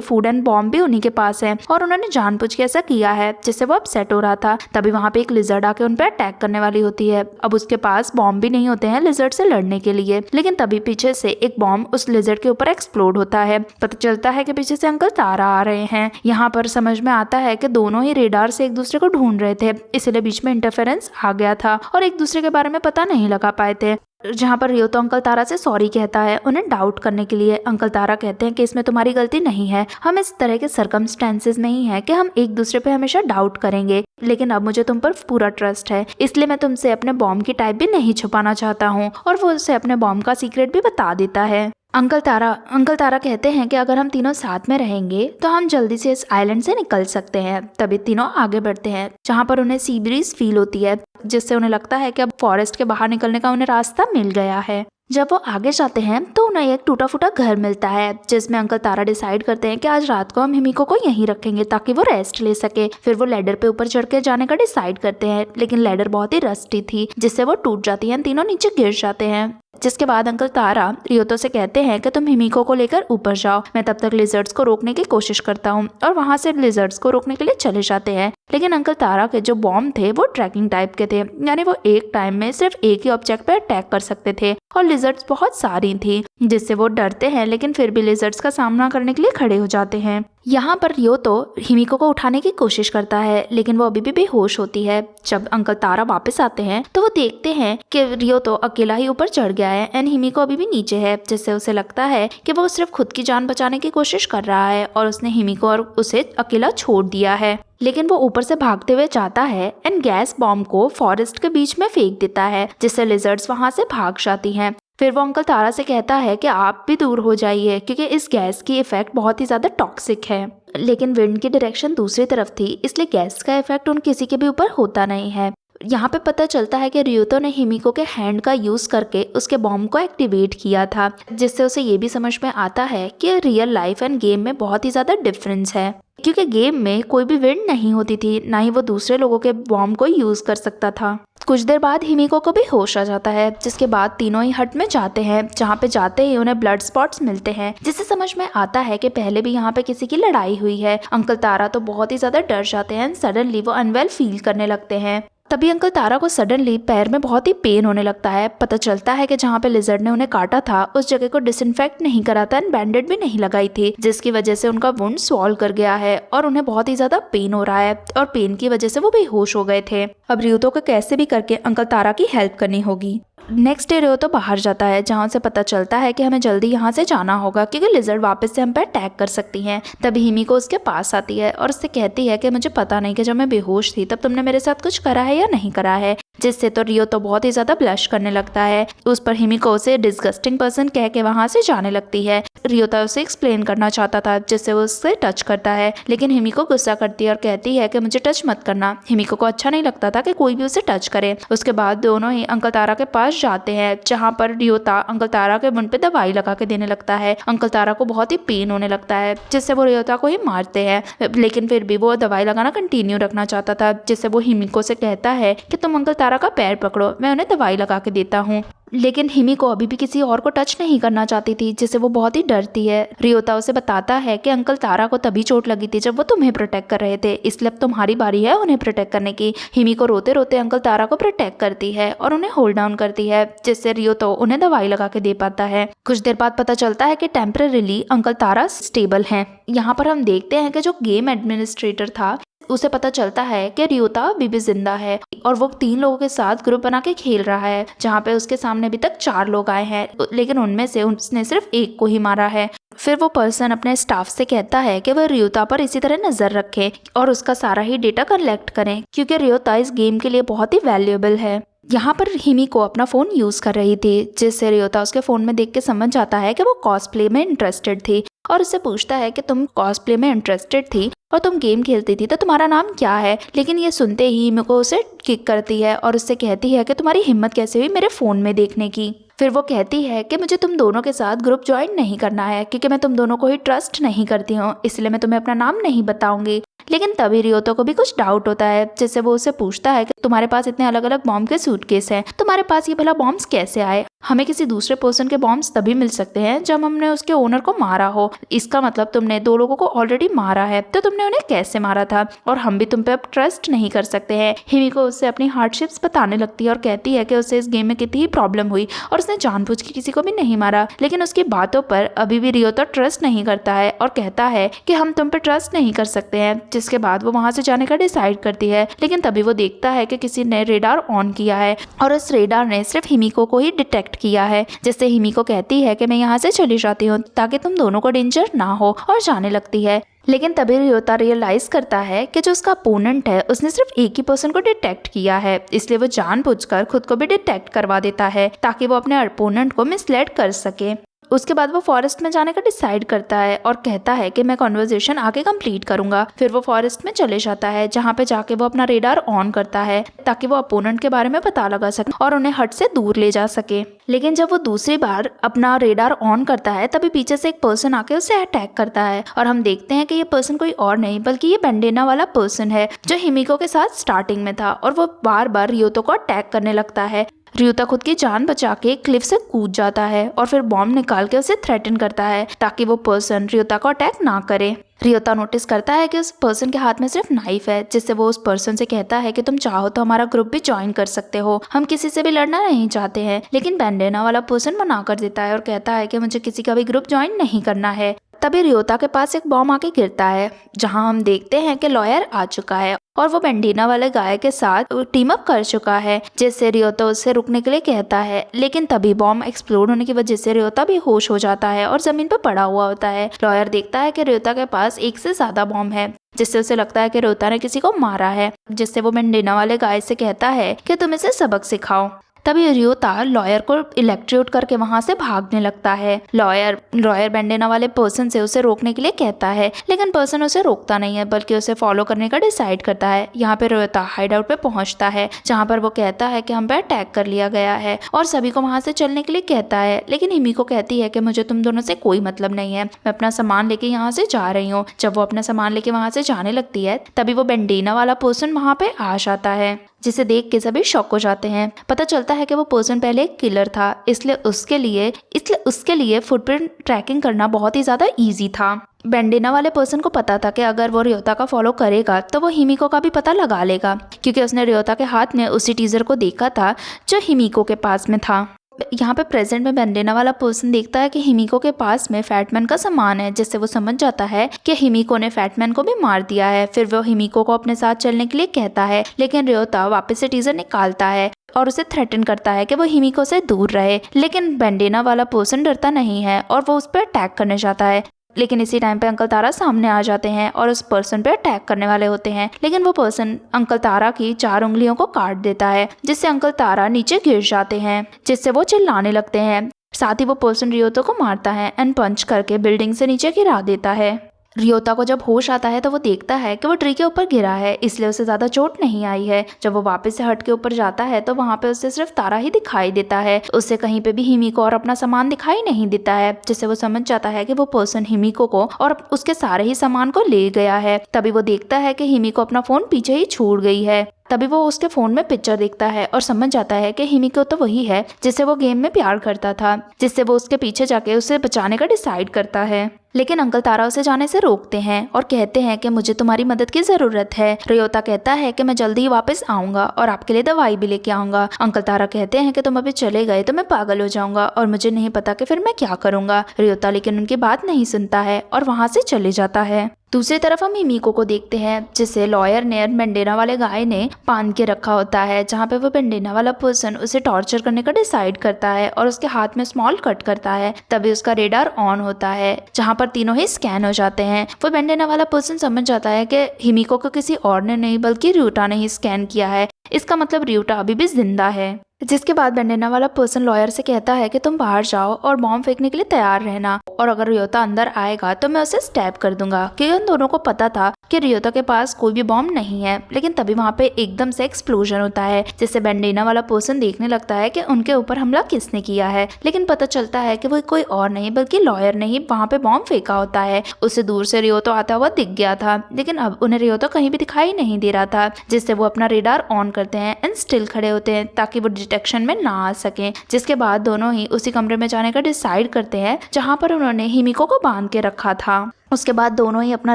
Food and bomb भी उन्हीं के पास है और उन्होंने जानबूझ के ऐसा किया है जिससे वो अपसेट हो रहा था। तभी वहाँ पे एक लिजर्ड आके उन पे अटैक करने वाली होती है। अब उसके पास बॉम्ब भी नहीं होते हैं लिजर्ड से लड़ने के लिए, लेकिन तभी पीछे से एक बॉम्ब उस लिजर्ड के ऊपर एक्सप्लोड होता है। पता चलता है कि पीछे से अंकल तारा आ रहे हैं। यहाँ पर समझ में आता है कि दोनों ही रेडार से एक दूसरे को ढूंढ रहे थे, इसलिए बीच में इंटरफेरेंस आ गया था और एक दूसरे के बारे में पता नहीं लगा पाए थे। जहाँ पर रियो तो अंकल तारा से सॉरी कहता है उन्हें डाउट करने के लिए। अंकल तारा कहते हैं कि इसमें तुम्हारी गलती नहीं है, हम इस तरह के सर्कमस्टेंसेस में ही है कि हम एक दूसरे पे हमेशा डाउट करेंगे, लेकिन अब मुझे तुम पर पूरा ट्रस्ट है, इसलिए मैं तुमसे अपने बॉम्ब की टाइप भी नहीं छुपाना चाहता हूँ। और वो उसे अपने बॉम्ब का सीक्रेट भी बता देता है। अंकल तारा कहते हैं कि अगर हम तीनों साथ में रहेंगे तो हम जल्दी से इस आइलैंड से निकल सकते हैं। तभी तीनों आगे बढ़ते हैं जहाँ पर उन्हें सी ब्रीज फील होती है, जिससे उन्हें लगता है कि अब फॉरेस्ट के बाहर निकलने का उन्हें रास्ता मिल गया है। जब वो आगे जाते हैं तो उन्हें एक टूटा फूटा घर मिलता है, जिसमें अंकल तारा डिसाइड करते हैं कि आज रात को हम हिमिको को यहीं रखेंगे ताकि वो रेस्ट ले सके। फिर वो लैडर पे ऊपर चढ़ के जाने का डिसाइड करते हैं, लेकिन लैडर बहुत ही रस्टी थी जिससे वो टूट जाती है। तीनों नीचे गिर जाते हैं, जिसके बाद अंकल तारा रियोतो से कहते हैं कि तुम हिमिको को लेकर ऊपर जाओ, मैं तब तक लिजर्ड्स को रोकने की कोशिश करता हूँ। और वहाँ से लिजर्ड्स को रोकने के लिए चले जाते हैं, लेकिन अंकल तारा के जो बॉम्ब थे वो ट्रैकिंग टाइप के थे, यानी वो एक टाइम में सिर्फ एक ही ऑब्जेक्ट पे अटैक कर सकते थे और लिजर्ड्स बहुत सारी थी, जिससे वो डरते हैं लेकिन फिर भी लिजर्ड्स का सामना करने के लिए खड़े हो जाते हैं। यहाँ पर रियोतो हिमिको को उठाने की कोशिश करता है, लेकिन वो अभी भी बेहोश होती है। जब अंकल तारा वापस आते हैं तो वो देखते हैं कि रियोतो अकेला ही ऊपर चढ़ गया है एंड हिमिको अभी भी नीचे है, जिससे उसे लगता है कि वो सिर्फ खुद की जान बचाने की कोशिश कर रहा है और उसने हिमिको और उसे अकेला छोड़ दिया है। लेकिन वो ऊपर से भागते हुए जाता है एंड गैस बॉम्ब को फॉरेस्ट के बीच में फेंक देता है, जिससे लिजर्ड्स वहां से भाग जाती हैं। फिर वो अंकल तारा से कहता है कि आप भी दूर हो जाइए क्योंकि इस गैस की इफेक्ट बहुत ही ज्यादा टॉक्सिक है। लेकिन विंड की डायरेक्शन दूसरी तरफ थी, इसलिए गैस का इफेक्ट उन किसी के भी ऊपर होता नहीं है। यहाँ पे पता चलता है कि रियोतो ने हिमिको के हैंड का यूज करके उसके बॉम्ब को एक्टिवेट किया था, जिससे उसे ये भी समझ में आता है कि रियल लाइफ एंड गेम में बहुत ही ज्यादा डिफरेंस है, क्योंकि गेम में कोई भी विंड नहीं होती थी, ना ही वो दूसरे लोगों के बॉम्ब को यूज कर सकता था। कुछ देर बाद हिमिको को भी होश आ जाता है, जिसके बाद तीनों ही हट में जाते हैं, जहाँ पे जाते ही उन्हें ब्लड स्पॉट्स मिलते हैं, जिससे समझ में आता है कि पहले भी यहाँ पे किसी की लड़ाई हुई है। अंकल तारा तो बहुत ही ज्यादा डर जाते हैं, सडनली वो अनवेल फील करने लगते हैं। तभी अंकल तारा को सडनली पैर में बहुत ही पेन होने लगता है। पता चलता है कि जहाँ पे लिजर्ड ने उन्हें काटा था उस जगह को डिसइंफेक्ट नहीं करा था एंड बैंडेड भी नहीं लगाई थी, जिसकी वजह से उनका वुंड स्वॉल कर गया है और उन्हें बहुत ही ज्यादा पेन हो रहा है और पेन की वजह से वो बेहोश हो गए थे। अब रियोतो को कैसे भी करके अंकल तारा की हेल्प करनी होगी। नेक्स्ट डे रियोतो बाहर जाता है, जहाँ से पता चलता है कि हमें जल्दी यहाँ से जाना होगा क्योंकि लिजर्ड वापस से हम पे अटैक कर सकती हैं। तभी हिमिको उसके पास आती है और उससे कहती है कि मुझे पता नहीं कि जब मैं बेहोश थी तब तुमने मेरे साथ कुछ करा है या नहीं करा है, जिससे तो रियोतो बहुत ही ज्यादा ब्लश करने लगता है। उस पर हिमिको उसे डिस्गस्टिंग पर्सन कह के वहाँ से जाने लगती है। रियोतो उसे एक्सप्लेन करना चाहता था, जिससे वो उससे टच करता है, लेकिन हिमिको गुस्सा करती है और कहती है कि मुझे टच मत करना। हिमिको को अच्छा नहीं लगता था कि कोई भी उसे टच करे। उसके बाद दोनों ही अंकल तारा के पास जाते हैं, जहाँ पर रियोतो अंकल तारा के मुंह पे दवाई लगा के देने लगता है। अंकल तारा को बहुत ही पेन होने लगता है, जिससे वो रियोतो को ही मारते हैं, लेकिन फिर भी वो दवाई लगाना कंटिन्यू रखना चाहता था, जिससे वो हिमिको से कहता है कि तुम अंकल तारा का पैर पकड़ो, मैं उन्हें दवाई लगा के देता हूँ। लेकिन हिमिको अभी भी किसी और को टच नहीं करना चाहती थी, जिससे वो बहुत ही डरती है। रियोतो उसे बताता है कि अंकल तारा को तभी चोट लगी थी जब वो तुम्हें प्रोटेक्ट कर रहे थे, इसलिए अब तुम्हारी बारी है उन्हें प्रोटेक्ट करने की। हिमिको रोते रोते अंकल तारा को प्रोटेक्ट करती है और उन्हें होल्ड डाउन करती है, जिससे रियोतो उन्हें दवाई लगा के दे पाता है। कुछ देर बाद पता चलता है कि टेम्परेरीली अंकल तारा स्टेबल हैं। यहाँ पर हम देखते हैं कि जो गेम एडमिनिस्ट्रेटर था उसे पता चलता है कि रियोतो अभी भी जिंदा है और वो 3 लोगों के साथ ग्रुप बना के खेल रहा है, जहाँ पे उसके सामने अभी तक 4 लोग आए हैं, लेकिन उनमें से उसने सिर्फ एक को ही मारा है। फिर वो पर्सन अपने स्टाफ से कहता है कि वह रियोतो पर इसी तरह नजर रखे और उसका सारा ही डेटा कलेक्ट करें, क्योंकि रियोतो इस गेम के लिए बहुत ही वैल्यूएबल है। यहाँ पर हिमिको अपना फोन यूज कर रही थी, जिससे रियोतो उसके फोन में देख के समझ जाता है कि वो कॉस्प्ले में इंटरेस्टेड थी और उससे पूछता है कि तुम कॉस्प्ले में इंटरेस्टेड थी और तुम गेम खेलती थी तो तुम्हारा नाम क्या है। लेकिन ये सुनते ही हिमिको उसे किक करती है और उससे कहती है कि तुम्हारी हिम्मत कैसे हुई मेरे फोन में देखने की। फिर वो कहती है कि मुझे तुम दोनों के साथ ग्रुप ज्वाइन नहीं करना है क्योंकि मैं तुम दोनों को ही ट्रस्ट नहीं करती हूँ, इसलिए मैं तुम्हें अपना नाम नहीं बताऊंगी। लेकिन तभी रियोता को भी कुछ डाउट होता है, जिससे वो उससे पूछता है कि तुम्हारे पास इतने अलग अलग बॉम्ब के सूटकेस हैं, तुम्हारे पास ये भला बॉम्ब्स कैसे आए? हमें किसी दूसरे पर्सन के बॉम्ब्स तभी मिल सकते हैं जब हमने उसके ओनर को मारा हो। इसका मतलब तुमने 2 लोगों को ऑलरेडी मारा है, तो तुमने उन्हें कैसे मारा था? और हम भी तुम पे अब ट्रस्ट नहीं कर सकते हैं। हिमिको उससे अपनी हार्डशिप्स बताने लगती है और कहती है कि उसे इस गेम में कितनी ही प्रॉब्लम हुई और उसने जानबूझ के किसी को भी नहीं मारा, लेकिन उसकी बातों पर अभी भी रियोता ट्रस्ट नहीं करता है और कहता है कि हम तुम पे ट्रस्ट नहीं कर सकते हैं। जिसके बाद वो वहां से जाने का डिसाइड करती है, लेकिन तभी वो देखता है कि किसी ने रेडार ऑन किया है और उस रेडार ने सिर्फ हिमिको को ही डिटेक्ट किया है, जिससे हिमिको कहती है कि मैं यहाँ से चली जाती हूँ ताकि तुम दोनों को डेंजर ना हो, और जाने लगती है। लेकिन तभी रियोता रियलाइज करता है कि जो उसका अपोनेंट है उसने सिर्फ एक ही पर्सन को डिटेक्ट किया है, इसलिए वो जानबूझकर खुद को भी डिटेक्ट करवा देता है ताकि वो अपने अपोनेंट को मिसलीड कर सके। उसके बाद वो फॉरेस्ट में जाने का डिसाइड करता है और कहता है कि मैं कॉन्वर्सेशन आगे कंप्लीट करूंगा। फिर वो फॉरेस्ट में चले जाता है, जहाँ पे जाके वो अपना रेडार ऑन करता है ताकि वो अपोनेंट के बारे में पता लगा सके और उन्हें हट से दूर ले जा सके। लेकिन जब वो दूसरी बार अपना रेडार ऑन करता है तभी पीछे से एक पर्सन आके उसे अटैक करता है और हम देखते हैं कि ये पर्सन कोई और नहीं बल्कि ये बैंडेना वाला पर्सन है जो हिमिको के साथ स्टार्टिंग में था, और वो बार बार रियोता को अटैक करने लगता है। रियोता खुद की जान बचा के क्लिफ से कूद जाता है और फिर बॉम्ब निकाल के उसे थ्रेटन करता है ताकि वो पर्सन रियोता को अटैक ना करे। रियोता नोटिस करता है कि उस पर्सन के हाथ में सिर्फ नाइफ है, जिससे वो उस पर्सन से कहता है कि तुम चाहो तो हमारा ग्रुप भी ज्वाइन कर सकते हो, हम किसी से भी लड़ना नहीं चाहते हैं। लेकिन बैंडेना वाला पर्सन मना कर देता है और कहता है कि मुझे किसी का भी ग्रुप ज्वाइन नहीं करना है। तभी रियोता के पास एक बॉम्ब आके गिरता है, जहां हम देखते हैं कि लॉयर आ चुका है और वो बैंडेना वाले गाय के साथ टीम अप कर चुका है, जिससे रियोता उससे रुकने के लिए कहता है। लेकिन तभी बॉम्ब एक्सप्लोड होने की वजह से रियोता भी होश हो जाता है और जमीन पर पड़ा हुआ होता है। लॉयर देखता है कि रियोता के पास एक से ज्यादा बॉम्ब है, जिससे उसे लगता है कि रियोता ने किसी को मारा है, जिससे वो बैंडेना वाले गाय से कहता है कि तुम इसे सबक सिखाओ। तभी रियोता लॉयर को इलेक्ट्रोक्यूट करके वहां से भागने लगता है। लॉयर बैंडेना वाले पर्सन से उसे रोकने के लिए कहता है, लेकिन पर्सन उसे रोकता नहीं है बल्कि उसे फॉलो करने का डिसाइड करता है। यहाँ पे रियोता हाइड आउट पे पहुंचता है, जहाँ पर वो कहता है कि हम पे अटैक कर लिया गया है और सभी को वहां से चलने के लिए कहता है। लेकिन हिमिको कहती है कि मुझे तुम दोनों से कोई मतलब नहीं है, मैं अपना सामान लेके यहाँ से जा रही हूँ। जब वो अपना सामान लेके वहां से जाने लगती है तभी वो बैंडेना वाला पर्सन वहां पे आ जाता है, जिसे देख के सभी शॉक हो जाते हैं। पता चलता है कि वो पर्सन पहले एक किलर था, इसलिए उसके लिए फुटप्रिंट ट्रैकिंग करना बहुत ही ज्यादा इजी था। बैंडेना वाले पर्सन को पता था कि अगर वो रियोता का फॉलो करेगा तो वो हिमिको का भी पता लगा लेगा, क्योंकि उसने रियोता के हाथ में उसी टीजर को देखा था जो हिमिको के पास में था। यहाँ पे प्रेजेंट में बैंडेना वाला पर्सन देखता है कि हिमिको के पास में फैटमैन का सामान है, जिससे वो समझ जाता है कि हिमिको ने फैटमैन को भी मार दिया है। फिर वो हिमिको को अपने साथ चलने के लिए कहता है, लेकिन रियोता वापस से टीजर निकालता है और उसे थ्रेटन करता है कि वो हिमिको से दूर रहे। लेकिन बैंडेना वाला पर्सन डरता नहीं है और वो उस पर अटैक करने जाता है। लेकिन इसी टाइम पे अंकल तारा सामने आ जाते हैं और उस पर्सन पे अटैक करने वाले होते हैं, लेकिन वो पर्सन अंकल तारा की 4 उंगलियों को काट देता है, जिससे अंकल तारा नीचे गिर जाते हैं, जिससे वो चिल्लाने लगते हैं। साथ ही वो पर्सन रियोता को मारता है एंड पंच करके बिल्डिंग से नीचे गिरा देता है। रियोता को जब होश आता है तो वो देखता है कि वो ट्री के ऊपर गिरा है, इसलिए उसे ज्यादा चोट नहीं आई है। जब वो वापस से हट के ऊपर जाता है तो वहाँ पे उसे सिर्फ तारा ही दिखाई देता है, उसे कहीं पे भी हिमिको और अपना सामान दिखाई नहीं देता है, जिससे वो समझ जाता है कि वो पर्सन हिमिको को और उसके सारे ही सामान को ले गया है। तभी वो देखता है कि हिमिको अपना फोन पीछे ही छोड़ गई है। तभी वो उसके फोन में पिक्चर देखता है और समझ जाता है कि हिमिको तो वही है जिससे वो गेम में प्यार करता था, जिससे वो उसके पीछे जाके उसे बचाने का डिसाइड करता है। लेकिन अंकल तारा उसे जाने से रोकते हैं और कहते हैं कि मुझे तुम्हारी मदद की जरूरत है। रियोता कहता है कि मैं जल्दी ही वापस आऊंगा और आपके लिए दवाई भी लेके आऊंगा। अंकल तारा कहते हैं कि तुम अभी चले गए तो मैं पागल हो जाऊंगा और मुझे नहीं पता कि फिर मैं क्या करूंगा। रियोता लेकिन उनकी बात नहीं सुनता है और वहां से चले जाता है। दूसरी तरफ हम हिमिको को देखते हैं, जिसे लॉयर ने बैंडेना वाले गाय ने बांध के रखा होता है, जहाँ पे वो बैंडेना वाला पर्सन उसे टॉर्चर करने का डिसाइड करता है और उसके हाथ में स्मॉल कट करता है। तभी उसका रेडार ऑन होता है, जहाँ पर तीनों ही स्कैन हो जाते हैं। वो बैंडेना वाला पर्सन समझ जाता है कि हिमिको को किसी और ने नहीं बल्कि रियोता ने ही स्कैन किया है, इसका मतलब रियोता अभी भी जिंदा है। जिसके बाद बैंडेना वाला पर्सन लॉयर से कहता है कि तुम बाहर जाओ और बॉम्ब फेंकने के लिए तैयार रहना, और अगर रियोता अंदर आएगा तो मैं उसे स्टैब कर दूंगा, क्योंकि उन दोनों को पता था कि रियोता के पास कोई भी बॉम्ब नहीं है। लेकिन तभी वहाँ पे एकदम से एक्सप्लोजन होता है, जिससे बैंडेना वाला पर्सन देखने लगता है कि उनके ऊपर हमला किसने किया है। लेकिन पता चलता है कि वो कोई और नहीं बल्कि लॉयर ने ही वहाँ पे बॉम्ब फेंका होता है। उससे दूर से रियोतो आता हुआ दिख गया था, लेकिन अब उन्हें रियोतो कहीं भी दिखाई नहीं दे रहा था, जिससे वो अपना रेडार ऑन करते हैं एंड स्टिल खड़े होते हैं ताकि वो डिटेक्शन में ना आ सके। जिसके बाद दोनों ही उसी कमरे में जाने का डिसाइड करते हैं जहाँ पर उन्होंने हिमिको को बांध के रखा था। उसके बाद दोनों ही अपना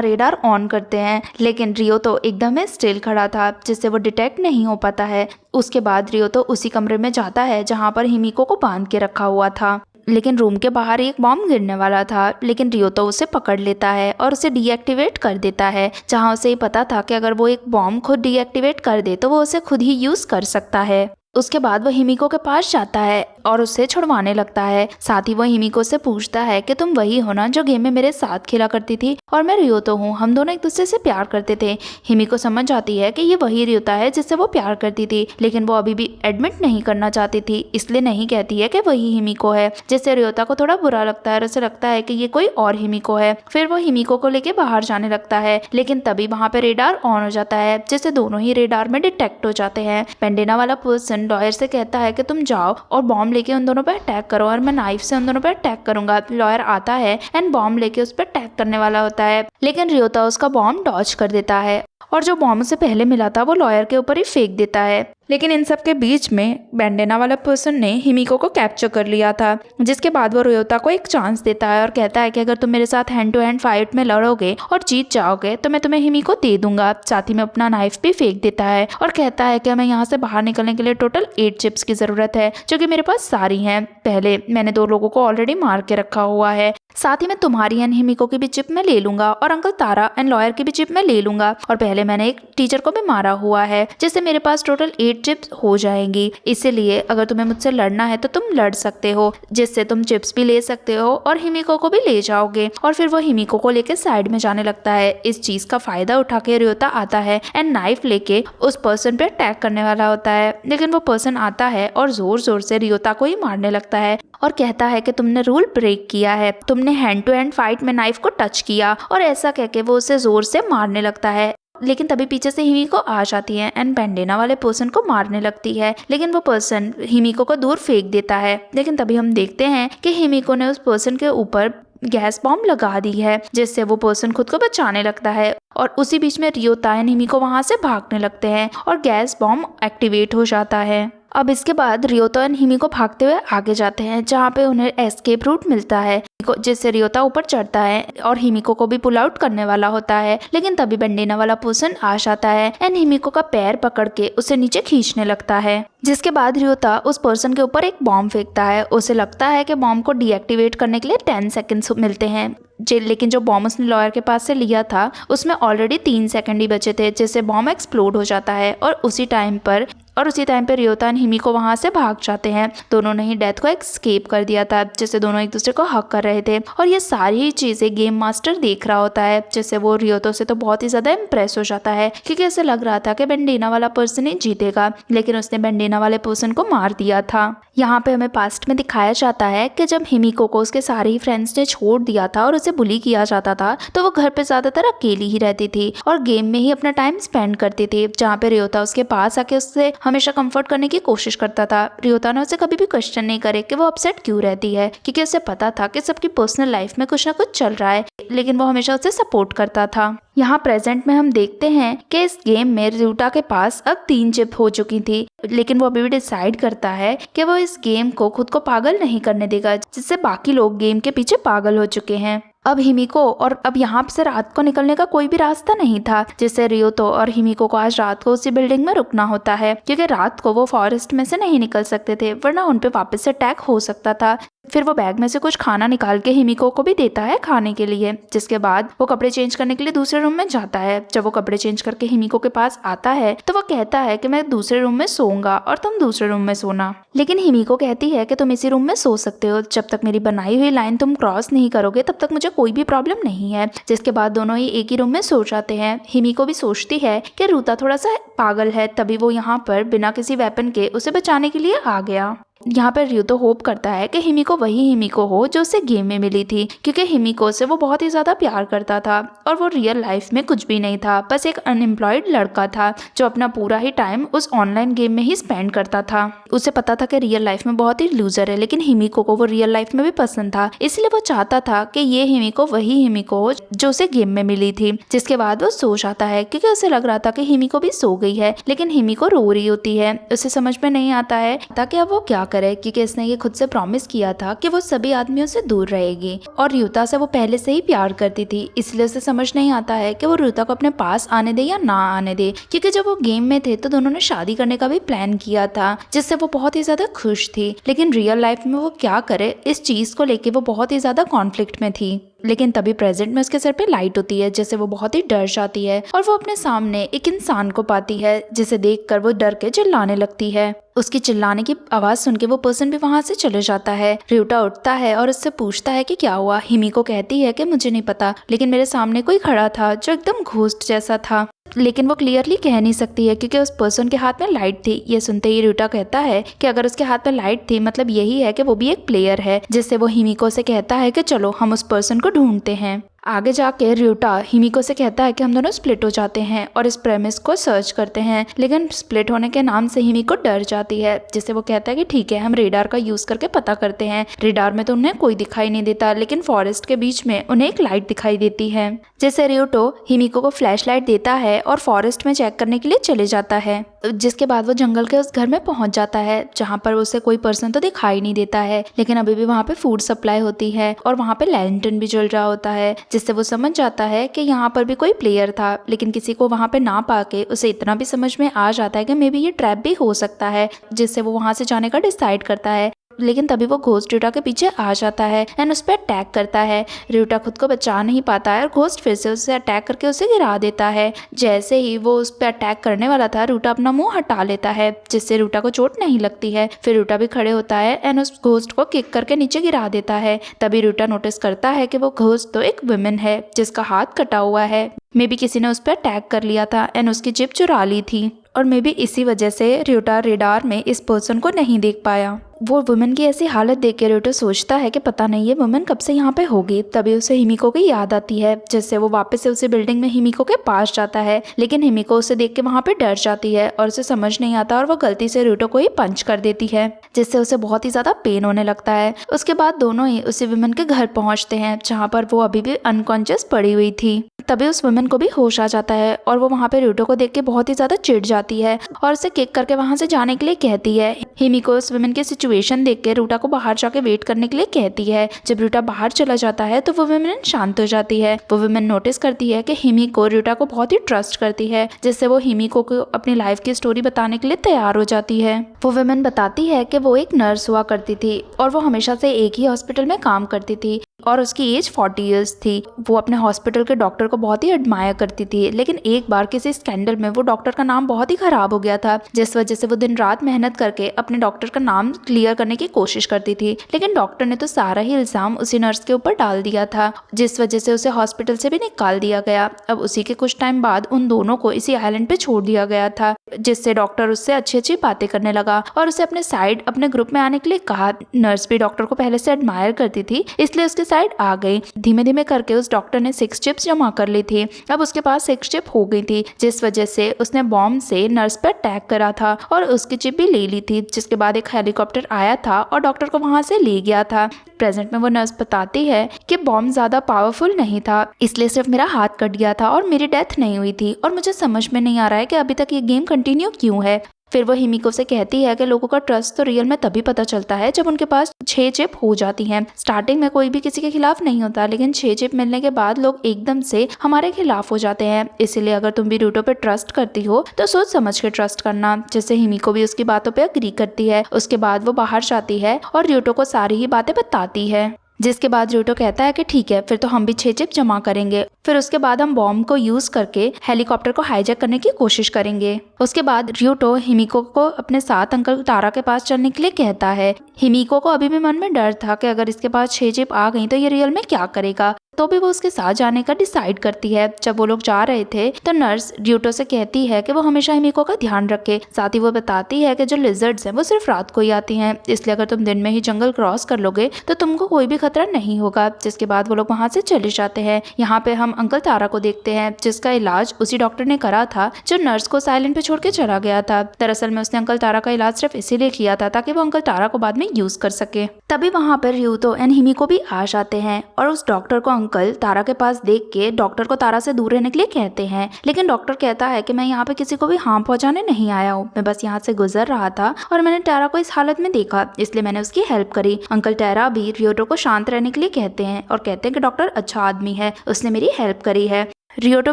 रेडार ऑन करते हैं, लेकिन रियो तो एकदम स्टिल खड़ा था, जिससे वो डिटेक्ट नहीं हो पाता है। उसके बाद रियो तो उसी कमरे में जाता है जहाँ पर हिमिको को बांध के रखा हुआ था। लेकिन रूम के बाहर एक बॉम्ब गिरने वाला था, लेकिन रियो तो उसे पकड़ लेता है और उसे डीएक्टिवेट कर देता है, जहाँ उसे ये पता था कि अगर वो एक बॉम्ब खुद डीएक्टिवेट कर दे तो वो उसे खुद ही यूज कर सकता है। उसके बाद वो हिमिको के पास जाता है और उससे छुड़वाने लगता है। साथ ही वो हिमिको से पूछता है कि तुम वही हो ना जो गेम में मेरे साथ खेला करती थी, और मैं रियोतो हूँ, हम दोनों एक दूसरे से प्यार करते थे। हिमिको समझ जाती है कि ये वही रियोता है जिससे वो प्यार करती थी, लेकिन वो अभी भी एडमिट नहीं करना चाहती थी, इसलिए नहीं कहती है कि वही हिमिको है, जिससे रियोता को थोड़ा बुरा लगता है और उसे लगता है कि ये कोई और हिमिको है। फिर वो हिमिको को लेके बाहर जाने लगता है, लेकिन तभी वहाँ पे रेडार ऑन हो जाता है, जिससे दोनों ही रेडार में डिटेक्ट हो जाते हैं। पेंडेना वाला पर्सन लॉयर से कहता है कि तुम जाओ और बॉम्ब लेके उन दोनों पे अटैक करो और मैं नाइफ से उन दोनों पे अटैक करूंगा। लॉयर आता है एंड बॉम्ब लेके उस पर अटैक करने वाला होता है, लेकिन रियोता उसका बॉम्ब डॉज कर देता है और जो बॉम्ब से पहले मिला था वो लॉयर के ऊपर ही फेंक देता है। लेकिन इन सब के बीच में बैंडेना वाला पर्सन ने हिमिको को कैप्चर कर लिया था, जिसके बाद वो रियोता को एक चांस देता है और कहता है कि अगर तुम मेरे साथ हैंड टू हैंड फाइट में लड़ोगे और जीत जाओगे तो मैं तुम्हें हिमिको दे दूंगा। साथ ही में अपना नाइफ भी फेंक देता है और कहता है कि हमें यहाँ से बाहर निकलने के लिए टोटल 8 चिप्स की जरूरत है, जो कि मेरे पास सारी हैं। पहले मैंने 2 लोगों को ऑलरेडी मार के रखा हुआ है, साथ ही मैं तुम्हारी एंड हिमिको की भी चिप में ले लूंगा और अंकल तारा एंड लॉयर की भी चिप में ले लूंगा, और पहले मैंने एक टीचर को भी मारा हुआ है, जिससे मेरे पास टोटल 8 चिप्स हो जाएंगी। इसीलिए अगर तुम्हें मुझसे लड़ना है तो तुम लड़ सकते हो, जिससे तुम चिप्स भी ले सकते हो और हिमिको को भी ले जाओगे। और फिर वो हिमिको को लेके साइड में जाने लगता है। इस चीज का फायदा उठा के रियोता आता है एंड नाइफ लेके उस पर्सन पे अटैक करने वाला होता है, लेकिन वो पर्सन आता है और जोर जोर से रियोता को ही मारने लगता है और कहता है कि तुमने रूल ब्रेक किया है, तुमने हैंड टू हैंड फाइट में नाइफ को टच किया, और ऐसा कह के वो उसे जोर से मारने लगता है। लेकिन तभी पीछे से हिमिको आ जाती है एंड बैंडेना वाले पर्सन को मारने लगती है, लेकिन वो पर्सन हिमिको को दूर फेंक देता है। लेकिन तभी हम देखते हैं कि हिमिको ने उस पर्सन के ऊपर गैस बॉम्ब लगा दी है, जिससे वो पर्सन खुद को बचाने लगता है, और उसी बीच में रियोता एंड हिमिको वहां से भागने लगते हैं और गैस बॉम्ब एक्टिवेट हो जाता है। अब इसके बाद रियोता एंड हिमिको भागते हुए आगे जाते हैं, जहाँ पे उन्हें एस्केप रूट मिलता है, जिससे रियोता ऊपर चढ़ता है और हिमिको को भी पुल आउट करने वाला होता है। लेकिन तभी बैंडेना वाला पर्सन आ जाता है एंड हिमिको का पैर पकड़ के उसे नीचे खींचने लगता है, जिसके बाद रियोता उस पर्सन के ऊपर एक बॉम्ब फेंकता है। उसे लगता है कि बॉम्ब को डीएक्टिवेट करने के लिए 10 सेकंड्स मिलते हैं, लेकिन जो बॉम्ब उसने लॉयर के पास से लिया था उसमें ऑलरेडी 3 सेकंड ही बचे थे, जिससे बॉम्ब एक्सप्लोड हो जाता है और उसी टाइम पर रियोता और हिमिको वहां से भाग जाते हैं। दोनों ने ही डेथ को एस्केप कर दिया था, जिससे दोनों एक दूसरे को हक कर रहे थे, और ये सारी चीजें गेम मास्टर देख रहा होता है, जिससे वो रियोतो से तो बहुत ही ज्यादा इम्प्रेस हो जाता है, क्योंकि ऐसे लग रहा था कि बैंडेना वाला पर्सन ही जीतेगा, लेकिन उसने बैंडेना वाले पर्सन को मार दिया था। यहाँ पे हमें पास्ट में दिखाया जाता है कि जब हिमिको को उसके सारे ही फ्रेंड्स ने छोड़ दिया था और उसे बुली किया जाता था, तो वो घर पे ज्यादातर अकेली ही रहती थी और गेम में ही अपना टाइम स्पेंड करती थी, जहाँ पे रियोता उसके पास आके उससे हमेशा कंफर्ट करने की कोशिश करता था। रियोता ने उसे कभी भी क्वेश्चन नहीं करे कि वो अपसेट क्यों रहती है, क्योंकि उसे पता था कि सबकी पर्सनल लाइफ में कुछ ना कुछ चल रहा है, लेकिन वो हमेशा उसे सपोर्ट करता था। यहाँ प्रेजेंट में हम देखते हैं कि इस गेम में रियोता के पास अब 3 चिप हो चुकी थी, लेकिन वो अभी भी डिसाइड करता है कि वो इस गेम को खुद को पागल नहीं करने देगा, जिससे बाकी लोग गेम के पीछे पागल हो चुके हैं। अब हिमिको और अब यहाँ से रात को निकलने का कोई भी रास्ता नहीं था, जिससे रियोतो और हिमिको को आज रात को उसी बिल्डिंग में रुकना होता है, क्योंकि रात को वो फॉरेस्ट में से नहीं निकल सकते थे, वरना उन पे वापस से अटैक हो सकता था। फिर वो बैग में से कुछ खाना निकाल के हिमिको को भी देता है खाने के लिए, जिसके बाद वो कपड़े चेंज करने के लिए दूसरे रूम में जाता है। जब वो कपड़े चेंज करके हिमिको के पास आता है तो वो कहता है कि मैं दूसरे रूम में सोऊंगा और तुम दूसरे रूम में सोना, लेकिन हिमिको कहती है कि तुम इसी रूम में सो सकते हो, जब तक मेरी बनाई हुई लाइन तुम क्रॉस नहीं करोगे तब तक मुझे कोई भी प्रॉब्लम नहीं है। जिसके बाद दोनों ही एक ही रूम में सो जाते हैं। हिमिको भी सोचती है कि रियोता थोड़ा सा पागल है, तभी वो यहाँ पर बिना किसी वेपन के उसे बचाने के लिए आ गया। यहाँ पर रियो होप करता है कि हिमिको वही हिमिको हो जो उसे गेम में मिली थी, क्योंकि हिमिको से वो बहुत ही ज्यादा प्यार करता था और वो रियल लाइफ में कुछ भी नहीं था, बस एक अनएम्प्लॉयड लड़का था जो अपना पूरा ही टाइम उस ऑनलाइन गेम में ही स्पेंड करता था। उसे पता था कि रियल लाइफ में बहुत ही लूजर है, लेकिन हिमिको को वो रियल लाइफ में भी पसंद था, इसलिए वो चाहता था कि ये हिमिको वही हिमिको हो जो उसे गेम में मिली थी। जिसके बाद वो सो जाता है, क्योंकि उसे लग रहा था कि हिमिको भी सो गई है, लेकिन हिमिको रो रही होती है। उसे समझ में नहीं आता है ताकि अब वो क्या करे, क्योंकि इसने ये खुद से प्रॉमिस किया था कि वो सभी आदमियों से दूर रहेगी और रियुता से वो पहले से ही प्यार करती थी, इसलिए उसे समझ नहीं आता है कि वो रियुता को अपने पास आने दे या ना आने दे। क्योंकि जब वो गेम में थे तो दोनों ने शादी करने का भी प्लान किया था, जिससे वो बहुत ही ज्यादा खुश थी, लेकिन रियल लाइफ में वो क्या करे इस चीज को लेके वो बहुत ही ज्यादा कॉन्फ्लिक्ट में थी। लेकिन तभी प्रेजेंट में उसके सर पे लाइट होती है, जिससे वो बहुत ही डर जाती है और वो अपने सामने एक इंसान को पाती है, जिसे देखकर वो डर के चिल्लाने लगती है। उसकी चिल्लाने की आवाज सुन के वो पर्सन भी वहां से चले जाता है। रियुता उठता है और उससे पूछता है कि क्या हुआ। हिमिको कहती है कि मुझे नहीं पता, लेकिन मेरे सामने कोई खड़ा था जो एकदम घोस्ट जैसा था, लेकिन वो क्लियरली कह नहीं सकती है क्योंकि उस पर्सन के हाथ में लाइट थी। ये सुनते ही रियुता कहता है कि अगर उसके हाथ में लाइट थी मतलब यही है कि वो भी एक प्लेयर है, जिससे वो हिमिको से कहता है कि चलो हम उस पर्सन को ढूंढते हैं। आगे जाके रियुता हिमिको से कहता है कि हम दोनों स्प्लिट हो जाते हैं और इस प्रेमिस को सर्च करते हैं, लेकिन स्प्लिट होने के नाम से हिमिको डर जाती है, जिससे वो कहता है कि ठीक है हम रेडार का यूज करके पता करते हैं। रेडार में तो उन्हें कोई दिखाई नहीं देता, लेकिन फॉरेस्ट के बीच में उन्हें एक लाइट दिखाई देती है, जिससे रियुता हिमिको को फ्लैश लाइट देता है और फॉरेस्ट में चेक करने के लिए चले जाता है। जिसके बाद वो जंगल के उस घर में पहुंच जाता है जहाँ पर उसे कोई पर्सन तो दिखाई नहीं देता है, लेकिन अभी भी वहाँ पे फूड सप्लाई होती है और वहाँ पे लैंटर्न भी जल रहा होता है, जिससे वो समझ जाता है कि यहाँ पर भी कोई प्लेयर था। लेकिन किसी को वहाँ पे ना पाके उसे इतना भी समझ में आ जाता है कि मे बी ये ट्रैप भी हो सकता है, जिससे वो वहाँ से जाने का डिसाइड करता है। लेकिन तभी वो घोस्ट रियुता के पीछे आ जाता है एंड उस पर अटैक करता है। रियुता खुद को बचा नहीं पाता है और घोस्ट फिर से उसे अटैक करके उसे गिरा देता है। जैसे ही वो उस पर अटैक करने वाला था, रियुता अपना मुंह हटा लेता है, जिससे रियुता को चोट नहीं लगती है। फिर रियुता भी खड़े होता है एंड उस घोस्ट को किक करके नीचे गिरा देता है। तभी रियुता नोटिस करता है कि वो घोस्ट तो एक वुमेन है जिसका हाथ कटा हुआ है। मे बी किसी ने उस पर अटैक कर लिया था एंड उसकी जिप चुरा ली थी, और मे बी इसी वजह से रियुता रेडार में इस पर्सन को नहीं देख पाया। वो वुमेन की ऐसी हालत देख के रियुता सोचता है कि पता नहीं ये वुमेन कब से यहाँ पे होगी। तभी उसे हिमिको की याद आती है, जिससे वो वापस से उसी बिल्डिंग में हिमिको के पास जाता है, लेकिन हिमिको उसे देख के वहाँ पे डर जाती है और उसे समझ नहीं आता और वो गलती से रियुता को ही पंच कर देती है, जिससे उसे बहुत ही ज्यादा पेन होने लगता है। उसके बाद दोनों ही उसी वुमेन के घर पहुँचते हैं जहाँ पर वो अभी भी अनकॉन्शियस पड़ी हुई थी। तभी उस वुमेन को भी होश आ जाता है और वो वहाँ पे रियुता को देख के बहुत ही ज्यादा चिढ़ जाती है और उसे किक करके वहाँ से जाने के लिए कहती है। हिमिको उस वुमेन की सिचुएशन देख के रियुता को बाहर जाके वेट करने के लिए कहती है। जब रियुता बाहर चला जाता है तो वो वुमेन शांत हो जाती है। वो वुमेन नोटिस करती है कि हिमिको रियुता को बहुत ही ट्रस्ट करती है, जिससे वो हिमिको को अपनी लाइफ की स्टोरी बताने के लिए तैयार हो जाती है। वो वुमेन बताती है कि वो एक नर्स हुआ करती थी और वो हमेशा से एक ही हॉस्पिटल में काम करती थी और उसकी एज 40 इयर्स थी। वो अपने हॉस्पिटल के डॉक्टर को बहुत ही एडमायर करती थी, लेकिन एक बार किसी स्कैंडल में वो डॉक्टर का नाम बहुत ही खराब हो गया था, जिस वजह से वो दिन रात मेहनत करके अपने डॉक्टर का नाम क्लियर करने की कोशिश करती थी। लेकिन डॉक्टर ने तो सारा ही इल्जाम उसी नर्स के ऊपर डाल दिया था, जिस वजह से उसे हॉस्पिटल से भी निकाल दिया गया। अब उसी के कुछ टाइम बाद उन दोनों को इसी आइलैंड पे छोड़ दिया गया था, जिससे डॉक्टर उससे अच्छी अच्छी बातें करने लगा और उसे अपने साइड अपने ग्रुप में आने के लिए कहा। नर्स भी डॉक्टर को पहले से एडमायर करती थी, इसलिए उसके साइड आ गई। धीमे धीमे करके उस डॉक्टर ने 6 चिप्स जमा कर ली थी। अब उसके पास 6 चिप हो गई थी, जिस वजह से उसने बॉम्ब से नर्स पर अटैक करा था और उसकी चिप भी ले ली थी। जिसके बाद एक हेलीकॉप्टर आया था और डॉक्टर को वहां से ले गया था। प्रेजेंट में वो नर्स बताती है कि बॉम्ब ज्यादा पावरफुल नहीं था, इसलिए सिर्फ मेरा हाथ कट गया था और मेरी डेथ नहीं हुई थी, और मुझे समझ में नहीं आ रहा है कि अभी तक ये गेम कंटिन्यू क्यों है। फिर वो हिमिको से कहती है कि लोगों का ट्रस्ट तो रियल में तभी पता चलता है जब उनके पास 6 चिप हो जाती हैं। स्टार्टिंग में कोई भी किसी के खिलाफ नहीं होता, लेकिन 6 चिप मिलने के बाद लोग एकदम से हमारे खिलाफ हो जाते हैं। इसीलिए अगर तुम भी रियुता पे ट्रस्ट करती हो तो सोच समझ के ट्रस्ट करना। जैसे हिमिको भी उसकी बातों पे अग्री करती है। उसके बाद वो बाहर जाती है और रियुता को सारी ही बातें बताती है, जिसके बाद रियुता कहता है कि ठीक है फिर तो हम भी 6 चिप जमा करेंगे। फिर उसके बाद हम बॉम्ब को यूज करके हेलीकॉप्टर को हाईजैक करने की कोशिश करेंगे। उसके बाद रियुता हिमिको को अपने साथ अंकल तारा के पास चलने के लिए कहता है। हिमिको को अभी भी मन में डर था कि अगर इसके पास 6 चिप आ गई तो ये रियल में क्या करेगा, तो भी वो उसके साथ जाने का डिसाइड करती है। जब वो लोग जा रहे थे तो नर्स र्यूटो से कहती है कि वो हमेशा हिमिको का ध्यान रखे। साथ ही वो बताती है कि जो लिजर्ड्स हैं वो सिर्फ रात को ही आती हैं, इसलिए अगर तुम दिन में ही जंगल क्रॉस कर लोगे तो तुमको कोई भी खतरा नहीं होगा। जिसके बाद वो लोग वहाँ से चले जाते हैं। यहाँ पे हम अंकल तारा को देखते हैं, जिसका इलाज उसी डॉक्टर ने करा था जो नर्स को साइलेंट पे छोड़ के चला गया था। दरअसल में उसने अंकल तारा का इलाज सिर्फ इसीलिए किया था ताकि वो अंकल तारा को बाद में यूज कर सके। तभी वहाँ पर र्यूतो एंड हिमिको भी आ जाते हैं और उस डॉक्टर को अंकल तारा के पास देख के डॉक्टर को तारा से दूर रहने के लिए कहते हैं। लेकिन डॉक्टर कहता है कि मैं यहाँ पे किसी को भी हार्म पहुंचाने नहीं आया हूँ, मैं बस यहाँ से गुजर रहा था और मैंने तारा को इस हालत में देखा, इसलिए मैंने उसकी हेल्प करी। अंकल तारा भी र्यूतो को शांत रहने के लिए कहते हैं और कहते हैं कि डॉक्टर अच्छा आदमी है, उसने मेरी हेल्प करी है। र्यूतो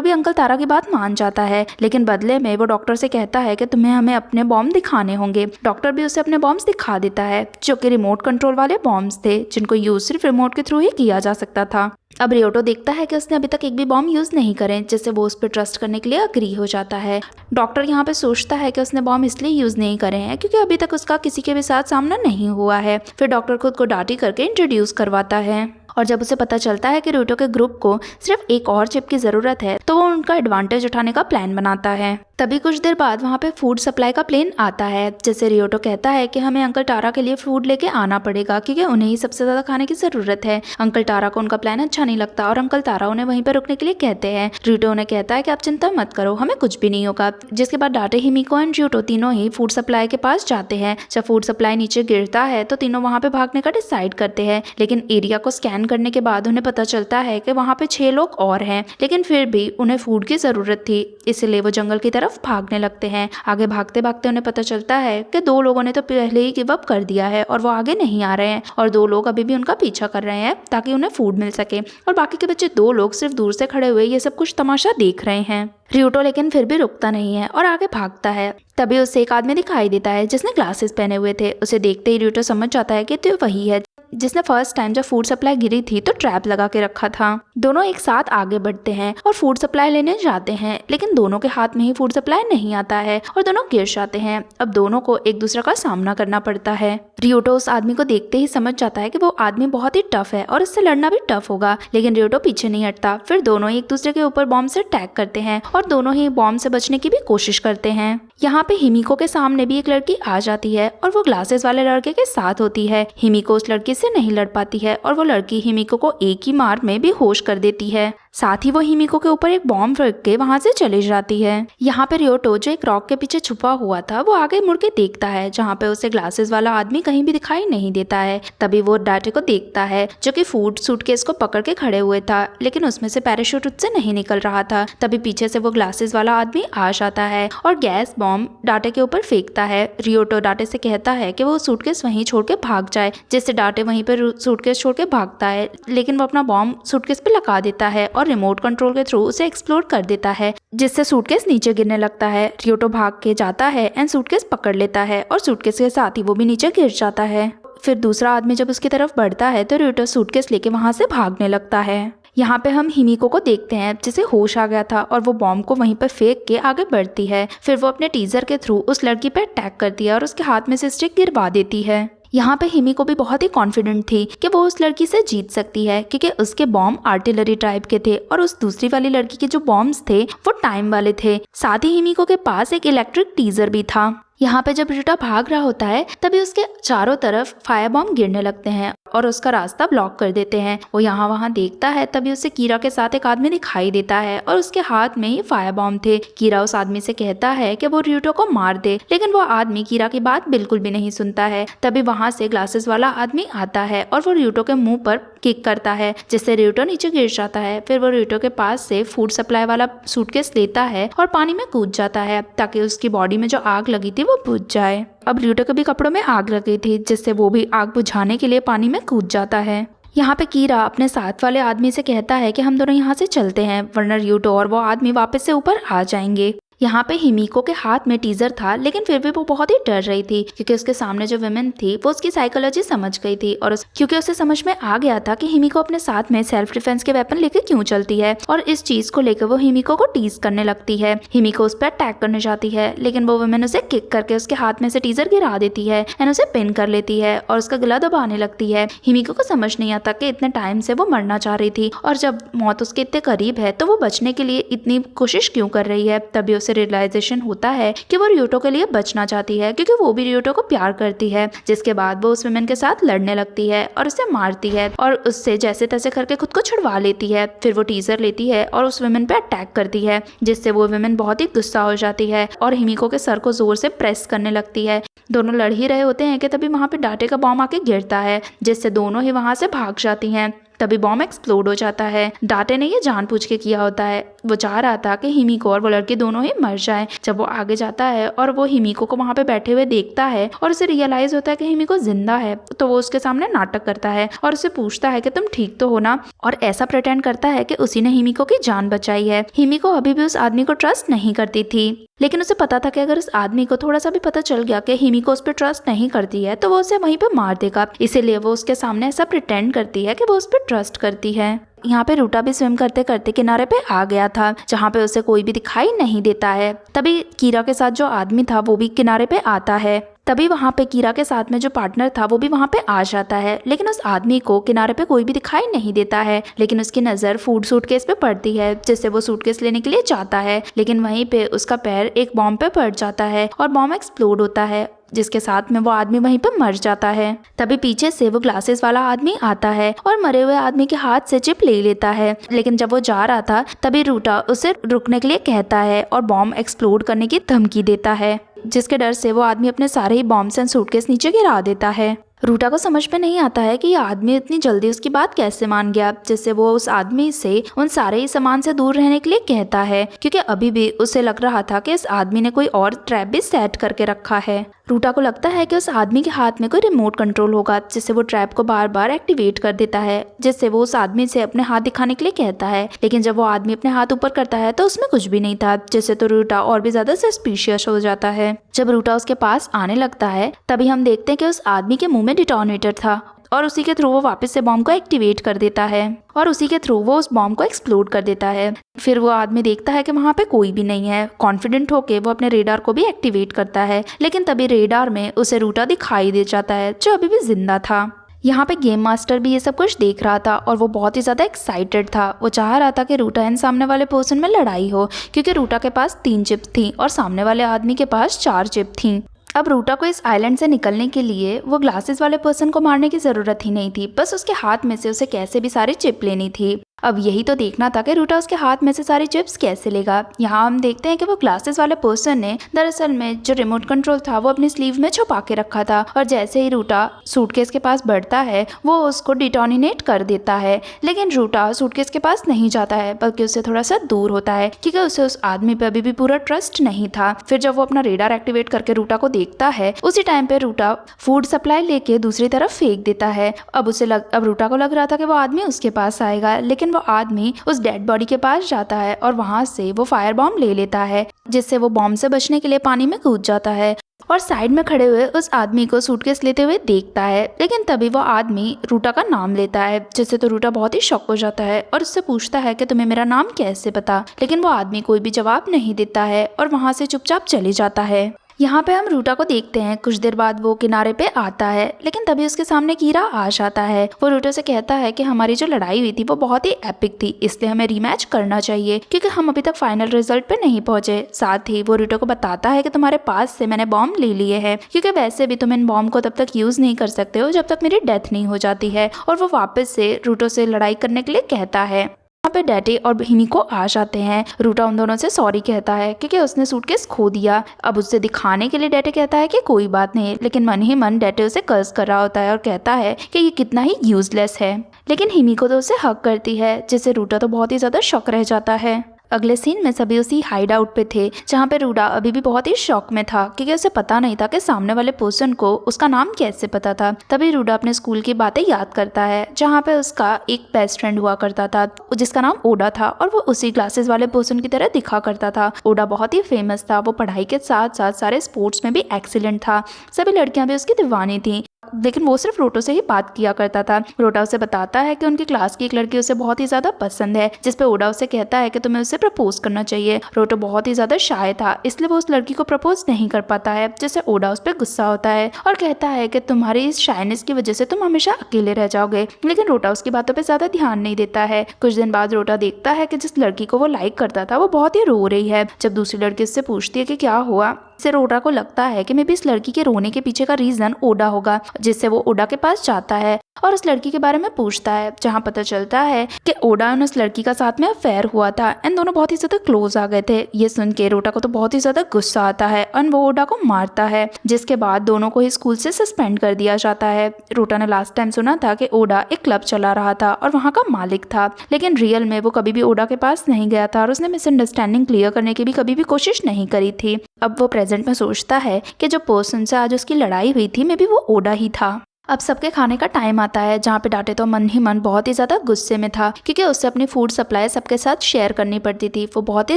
भी अंकल तारा की बात मान जाता है, लेकिन बदले में वो डॉक्टर से कहता है कि तुम्हें हमें अपने बॉम्ब दिखाने होंगे। डॉक्टर भी उसे अपने बॉम्ब्स दिखा देता है, जो कि रिमोट कंट्रोल वाले बॉम्ब्स थे, जिनको यूज सिर्फ रिमोट के थ्रू ही किया जा सकता था। अब र्यूतो देखता है कि उसने अभी तक एक भी बॉम्ब यूज नहीं करे, जिससे वो उस पर ट्रस्ट करने के लिए अग्री हो जाता है। डॉक्टर यहाँ पे सोचता है कि उसने बॉम्ब इसलिए यूज नहीं करे हैं क्योंकि अभी तक उसका किसी के भी साथ सामना नहीं हुआ है। फिर डॉक्टर खुद को डांटी करके इंट्रोड्यूस करवाता है और जब उसे पता चलता है कि र्यूतो के ग्रुप को सिर्फ एक और चिप की जरूरत है तो वो उनका एडवांटेज उठाने का प्लान बनाता है। तभी कुछ देर बाद वहाँ पे फूड सप्लाई का प्लेन आता है, जिससे र्यूतो कहता है कि हमें अंकल तारा के लिए फूड लेके आना पड़ेगा क्योंकि उन्हें ही सबसे ज्यादा खाने की जरूरत है। अंकल तारा को उनका प्लान अच्छा नहीं लगता और अंकल तारा उन्हें वहीं पर रुकने के लिए कहते हैं। र्यूतो उन्हें कहता है कि आप चिंता मत करो, हमें कुछ भी नहीं होगा। जिसके बाद डाटे, हिमिको एंड र्यूतो तीनों ही फूड सप्लाई के पास जाते हैं। जब फूड सप्लाई नीचे गिरता है तो तीनों वहाँ पे भागने का डिसाइड करते हैं, लेकिन एरिया को स्कैन करने के बाद उन्हें पता चलता है कि वहाँ पे 6 लोग और हैं, लेकिन फिर भी उन्हें फूड की जरूरत थी, इसलिए वो जंगल की तरफ भागने लगते हैं। आगे भागते भागते उन्हें पता चलता है कि 2 लोगों ने तो पहले ही गिव अप कर दिया है और वो आगे नहीं आ रहे हैं और 2 लोग अभी भी उनका पीछा कर रहे हैं ताकि उन्हें फूड मिल सके और बाकी के बच्चे 2 लोग सिर्फ दूर से खड़े हुए ये सब कुछ तमाशा देख रहे हैं। र्यूतो लेकिन फिर भी रुकता नहीं है और आगे भागता है। तभी उसे एक आदमी दिखाई देता है जिसने ग्लासेस पहने हुए थे। उसे देखते ही र्यूतो समझ जाता है कि तो वही है जिसने फर्स्ट टाइम जब फूड सप्लाई गिरी थी तो ट्रैप लगा के रखा था। दोनों एक साथ आगे बढ़ते हैं और फूड सप्लाई लेने जाते हैं, लेकिन दोनों के हाथ में ही फूड सप्लाई नहीं आता है और दोनों गिर जाते हैं। अब दोनों को एक दूसरे का सामना करना पड़ता है। र्यूतो उस आदमी को देखते ही समझ जाता है कि वो आदमी बहुत ही टफ है और इससे लड़ना भी टफ होगा, लेकिन र्यूतो पीछे नहीं हटता। फिर दोनों एक दूसरे के ऊपर बॉम्ब से अटैक करते हैं और दोनों ही बॉम्ब से बचने की भी कोशिश करते हैं। यहाँ पे हिमिको के सामने भी एक लड़की आ जाती है और वो ग्लासेस वाले लड़के के साथ होती है। हिमिको उस लड़की से नहीं लड़ पाती है और वो लड़की हिमिको को एक ही मार में बेहोश कर देती है। साथ ही वो हिमिको के ऊपर एक बॉम्ब रख के वहाँ से चली जाती है। यहाँ पे र्यूतो जो एक रॉक के पीछे छुपा हुआ था वो आगे मुड़ के देखता है, जहाँ पे उसे ग्लासेस वाला आदमी कहीं भी दिखाई नहीं देता है। तभी वो डाटे को देखता है जो कि फूड सूटकेस को पकड़ के खड़े हुए था, लेकिन उसमें से पैराशूट उससे नहीं निकल रहा था। तभी पीछे से वो ग्लासेस वाला आदमी आ जाता है और गैस बॉम्ब डाटे के ऊपर फेंकता है। र्यूतो डाटे से कहता है कि वो सूटकेस वहीं छोड़ के भाग जाए, जिससे डाटे वहीं पर सूटकेस छोड़ के भागता है, लेकिन वो अपना बॉम्ब सूटकेस पे लगा देता है और रिमोट कंट्रोल के थ्रू उसे एक्सप्लोड कर देता है, जिससे सूटकेस नीचे गिरने लगता है। र्यूतो भाग के जाता है एंड सूटकेस पकड़ लेता है और सूटकेस के साथ ही वो भी नीचे गिर जाता है। फिर दूसरा आदमी जब उसकी तरफ बढ़ता है तो र्यूतो सूटकेस लेके वहां से भागने लगता है। यहाँ पे हम हिमिको को देखते हैं जिसे होश आ गया था और वो बॉम्ब को वहीं पर फेंक के आगे बढ़ती है। फिर वो अपने टीजर के थ्रू उस लड़की पे अटैक करती है और उसके हाथ में से स्टिक गिरवा देती है। यहाँ पे हिमिको भी बहुत ही कॉन्फिडेंट थी कि वो उस लड़की से जीत सकती है, क्योंकि उसके बॉम्ब आर्टिलरी टाइप के थे और उस दूसरी वाली लड़की के जो बॉम्ब्स थे वो टाइम वाले थे। साथ ही हिमिको के पास एक इलेक्ट्रिक टीजर भी था। यहाँ पे जब र्यूतो भाग रहा होता है तभी उसके चारों तरफ फायर बॉम्ब गिरने लगते हैं और उसका रास्ता ब्लॉक कर देते हैं। वो यहाँ वहाँ देखता है तभी उसे कीरा के साथ एक आदमी दिखाई देता है और उसके हाथ में ही फायर बॉम्ब थे। कीरा उस आदमी से कहता है कि वो र्यूतो को मार दे, लेकिन वो आदमी कीरा की बात बिल्कुल भी नहीं सुनता है। तभी वहाँ से ग्लासेस वाला आदमी आता है और वो र्यूतो के मुंह पर किक करता है, जिससे र्यूतो नीचे गिर जाता है। फिर वो र्यूतो के पास से फूड सप्लाई वाला सूटकेस लेता है और पानी में कूद जाता है ताकि उसकी बॉडी में जो आग लगी थी वो बुझ जाए। अब र्यूतो के भी कपड़ों में आग लगी थी, जिससे वो भी आग बुझाने के लिए पानी में कूद जाता है। यहाँ पे कीरा अपने साथ वाले आदमी से कहता है कि हम दोनों यहाँ से चलते हैं, वरना र्यूतो और वो आदमी वापस से ऊपर आ जाएंगे। यहाँ पे हिमिको के हाथ में टीजर था, लेकिन फिर भी वो बहुत ही डर रही थी क्योंकि उसके सामने जो विमेन थी वो उसकी साइकोलॉजी समझ गई थी और क्योंकि उसे समझ में आ गया था कि हिमिको अपने साथ में सेल्फ डिफेंस के वेपन लेके क्यों चलती है, और इस चीज को लेकर वो हिमिको को टीज करने लगती है। हिमिको उस पर अटैक करने जाती है, लेकिन वो विमेन उसे किक करके उसके हाथ में से टीजर गिरा देती है एंड उसे पिन कर लेती है और उसका गला दबाने लगती है। हिमिको को समझ नहीं आता कि इतने टाइम से वो मरना चाह रही थी और जब मौत उसके इतने करीब है तो वो बचने के लिए इतनी कोशिश क्यों कर रही है। तभी उसे रियलाइजेशन होता है कि वो रियोटो के लिए बचना चाहती है क्योंकि वो भी रियोटो को प्यार करती है। जिसके बाद वो उस विमेन के साथ लड़ने लगती है और उसे मारती है और उससे जैसे तैसे करके खुद को छुड़वा लेती है। फिर वो टीजर लेती है और उस विमेन पे अटैक करती है, जिससे वो विमेन बहुत ही गुस्सा हो जाती है और हिमिको के सर को जोर से प्रेस करने लगती है। दोनों लड़ ही रहे होते हैं कि तभी वहां पे डाटे का बॉम्ब आके गिरता है, जिससे दोनों ही वहां से भाग जाती हैं। तभी बॉम्ब एक्सप्लोड हो जाता है। डाटे ने ये जानबूझ के किया होता है, वो चाह रहा था कि हिमिको और वो लड़की दोनों ही मर जाएं। जब वो आगे जाता है और वो हिमिको को वहां पे बैठे हुए देखता है और उसे रियलाइज होता है कि हिमिको जिंदा है, तो वो उसके सामने नाटक करता है और उसे पूछता है कि तुम ठीक तो हो ना, और ऐसा प्रिटेंड करता है कि उसी ने हिमिको की जान बचाई है। हिमिको अभी भी उस आदमी को ट्रस्ट नहीं करती थी, लेकिन उसे पता था कि अगर उस आदमी को थोड़ा सा भी पता चल गया कि हिमिको उस पर ट्रस्ट नहीं करती है तो वो उसे वहीं पे मार देगा। इसीलिए वो उसके सामने ऐसा प्रिटेंड करती है कि वो उस पर ट्रस्ट करती है। यहाँ पे रूटा भी स्विम करते करते किनारे पे आ गया था, जहाँ पे उसे कोई भी दिखाई नहीं देता है। तभी कीरा के साथ जो आदमी था वो भी किनारे पे आता है। तभी वहाँ पे कीरा के साथ में जो पार्टनर था वो भी वहाँ पे आ जाता है, लेकिन उस आदमी को किनारे पे कोई भी दिखाई नहीं देता है। लेकिन उसकी नज़र फूड सूटकेस पे पड़ती है, जिससे वो सूटकेस लेने के लिए जाता है, लेकिन वहीं पे उसका पैर एक बॉम्ब पे पड़ जाता है और बॉम्ब एक्सप्लोड होता है, जिसके साथ में वो आदमी वहीं पर मर जाता है। तभी पीछे से वो ग्लासेस वाला आदमी आता है और मरे हुए आदमी के हाथ से चिप ले लेता है, लेकिन जब वो जा रहा था तभी रूटा उसे रुकने के लिए कहता है और बॉम्ब एक्सप्लोड करने की धमकी देता है, जिसके डर से वो आदमी अपने सारे ही बॉम्ब्स एंड सूटकेस नीचे गिरा देता है। रूटा को समझ में नहीं आता है कि ये आदमी इतनी जल्दी उसकी बात कैसे मान गया, जिससे वो उस आदमी से उन सारे ही सामान से दूर रहने के लिए कहता है, क्योंकि अभी भी उसे लग रहा था कि इस आदमी ने कोई और ट्रैप भी सेट करके रखा है। रूटा को लगता है कि उस आदमी के हाथ में कोई रिमोट कंट्रोल होगा, जिससे वो ट्रैप को बार बार एक्टिवेट कर देता है, जिससे वो उस आदमी से अपने हाथ दिखाने के लिए कहता है। लेकिन जब वो आदमी अपने हाथ ऊपर करता है तो उसमें कुछ भी नहीं था, जिससे तो रूटा और भी ज्यादा सस्पिशियस हो जाता है। जब रूटा उसके पास आने लगता है तभी हम देखते हैं कि उस आदमी के मुंह में डिटोनेटर था और उसी के थ्रू वो वापस से बॉम्ब को एक्टिवेट कर देता है और उसी के थ्रू वो उस बॉम्ब को एक्सप्लोड कर देता है। फिर वो आदमी देखता है कि वहाँ पे कोई भी नहीं है। कॉन्फिडेंट होके वो अपने रेडार को भी एक्टिवेट करता है, लेकिन तभी रेडार में उसे रूटा दिखाई दे जाता है, जो अभी भी जिंदा था। यहाँ पे गेम मास्टर भी ये सब कुछ देख रहा था और वो बहुत ही ज़्यादा एक्साइटेड था। वो चाह रहा था कि रूटा एंड सामने वाले पर्सन में लड़ाई हो, क्योंकि रूटा के पास 3 चिप्स थी और सामने वाले आदमी के पास 4 चिप थी। अब रूटा को इस आइलैंड से निकलने के लिए वो ग्लासेस वाले पर्सन को मारने की ज़रूरत ही नहीं थी, बस उसके हाथ में से उसे कैसे भी सारी चिप लेनी थी। अब यही तो देखना था कि रूटा उसके हाथ में से सारी चिप्स कैसे लेगा। यहाँ हम देखते हैं कि वो ग्लासेस वाले पर्सन ने दरअसल में जो रिमोट कंट्रोल था वो अपनी स्लीव में छुपा के रखा था, और जैसे ही रूटा सूटकेस के पास बढ़ता है वो उसको डिटोनिनेट कर देता है। लेकिन रूटा सूटकेस के पास नहीं जाता है, बल्कि उससे थोड़ा सा दूर होता है, क्योंकि उसे उस आदमी पे अभी भी पूरा ट्रस्ट नहीं था। फिर जब वो अपना रेडार एक्टिवेट करके रूटा को देखता है, उसी टाइम पे रूटा फूड सप्लाई लेके दूसरी तरफ फेंक देता है। अब रूटा को लग रहा था कि वो आदमी उसके पास आएगा, लेकिन वो आदमी उस डेड बॉडी के पास जाता है और वहां से वो फायर बॉम्ब ले लेता है, जिससे वो बॉम्ब से बचने के लिए पानी में कूद जाता है और साइड में खड़े हुए उस आदमी को सूटकेस लेते हुए देखता है। लेकिन तभी वो आदमी रूटा का नाम लेता है, जिससे तो रूटा बहुत ही शॉक हो जाता है और उससे पूछता है कि तुम्हें मेरा नाम कैसे पता। लेकिन वो आदमी कोई भी जवाब नहीं देता है और वहां से चुपचाप चले जाता है। यहाँ पे हम रूटा को देखते हैं। कुछ देर बाद वो किनारे पे आता है, लेकिन तभी उसके सामने कीरा आ जाता है। वो रूटा से कहता है कि हमारी जो लड़ाई हुई थी वो बहुत ही एपिक थी, इसलिए हमें रीमैच करना चाहिए, क्योंकि हम अभी तक फाइनल रिजल्ट पे नहीं पहुंचे। साथ ही वो रूटा को बताता है कि तुम्हारे पास से मैंने बॉम्ब ले लिए हैं, क्योंकि वैसे भी तुम इन बॉम्ब को तब तक यूज नहीं कर सकते हो जब तक मेरी डेथ नहीं हो जाती है। और वो वापस से रूटो से लड़ाई करने के लिए कहता है। यहाँ पे डैटे और हिमिको आ जाते हैं। रूटा उन दोनों से सॉरी कहता है क्योंकि उसने सूटकेस खो दिया। अब उससे दिखाने के लिए डैटे कहता है कि कोई बात नहीं, लेकिन मन ही मन डैटे उसे कर्ज कर रहा होता है और कहता है कि ये कितना ही यूजलेस है। लेकिन हिमिको तो उसे हक करती है, जिससे रूटा तो बहुत ही ज्यादा शॉक रह जाता है। अगले सीन में सभी उसी हाइड आउट पे थे जहाँ पे रूडा अभी भी बहुत ही शॉक में था क्योंकि उसे पता नहीं था कि सामने वाले पर्सन को उसका नाम कैसे पता था। तभी रूडा अपने स्कूल की बातें याद करता है जहाँ पे उसका एक बेस्ट फ्रेंड हुआ करता था जिसका नाम ओडा था और वो उसी क्लासेस वाले पर्सन की तरह दिखा करता था। ओडा बहुत ही फेमस था, वो पढ़ाई के साथ साथ सारे स्पोर्ट्स में भी एक्सीलेंट था। सभी लड़कियां भी उसकी दीवानी थी, लेकिन वो सिर्फ रोटो से ही बात किया करता था। रोटा उसे बताता है कि उनकी क्लास की एक लड़की उसे बहुत ही ज्यादा पसंद है, जिसपे ओडा उसे कहता है कि तुम्हें उसे प्रपोज करना चाहिए। रोटो बहुत ही ज्यादा शाय था, इसलिए वो उस लड़की को प्रपोज नहीं कर पाता है, जिससे ओडा उस पर गुस्सा होता है और कहता है कि तुम्हारी इस शायनेस की वजह से तुम हमेशा अकेले रह जाओगे। लेकिन रोटा उसकी बातों पर ज्यादा ध्यान नहीं देता है। कुछ दिन बाद रोटा देखता है कि जिस लड़की को वो लाइक करता था वो बहुत ही रो रही है। जब दूसरी लड़की उससे पूछती है कि क्या हुआ, से रोटा को लगता है कि मे भी इस लड़की के रोने के पीछे का रीजन ओडा होगा, जिससे वो ओडा के पास जाता है और उस लड़की के बारे में पूछता है, जहाँ पता चलता है कि ओडा और उस लड़की का साथ में अफेयर हुआ था एंड दोनों बहुत ही ज्यादा क्लोज आ गए थे। ये सुन के रोटा को तो बहुत ही ज्यादा गुस्सा आता है और वो ओडा को मारता है, जिसके बाद दोनों को ही स्कूल से सस्पेंड कर दिया जाता है। रोटा ने लास्ट टाइम सुना था कि ओडा एक क्लब चला रहा था और वहाँ का मालिक था, लेकिन रियल में वो कभी भी ओडा के पास नहीं गया था और उसने मिसअंडरस्टैंडिंग क्लियर करने की भी कभी भी कोशिश नहीं करी थी। अब वो प्रेजेंट में सोचता है कि जो पर्सन से आज उसकी लड़ाई हुई थी मे बी वो ओडा ही था। अब सबके खाने का टाइम आता है जहाँ पे डाटे तो मन ही मन बहुत ही ज्यादा गुस्से में था क्योंकि उससे अपनी फूड सप्लाई सबके साथ शेयर करनी पड़ती थी। वो बहुत ही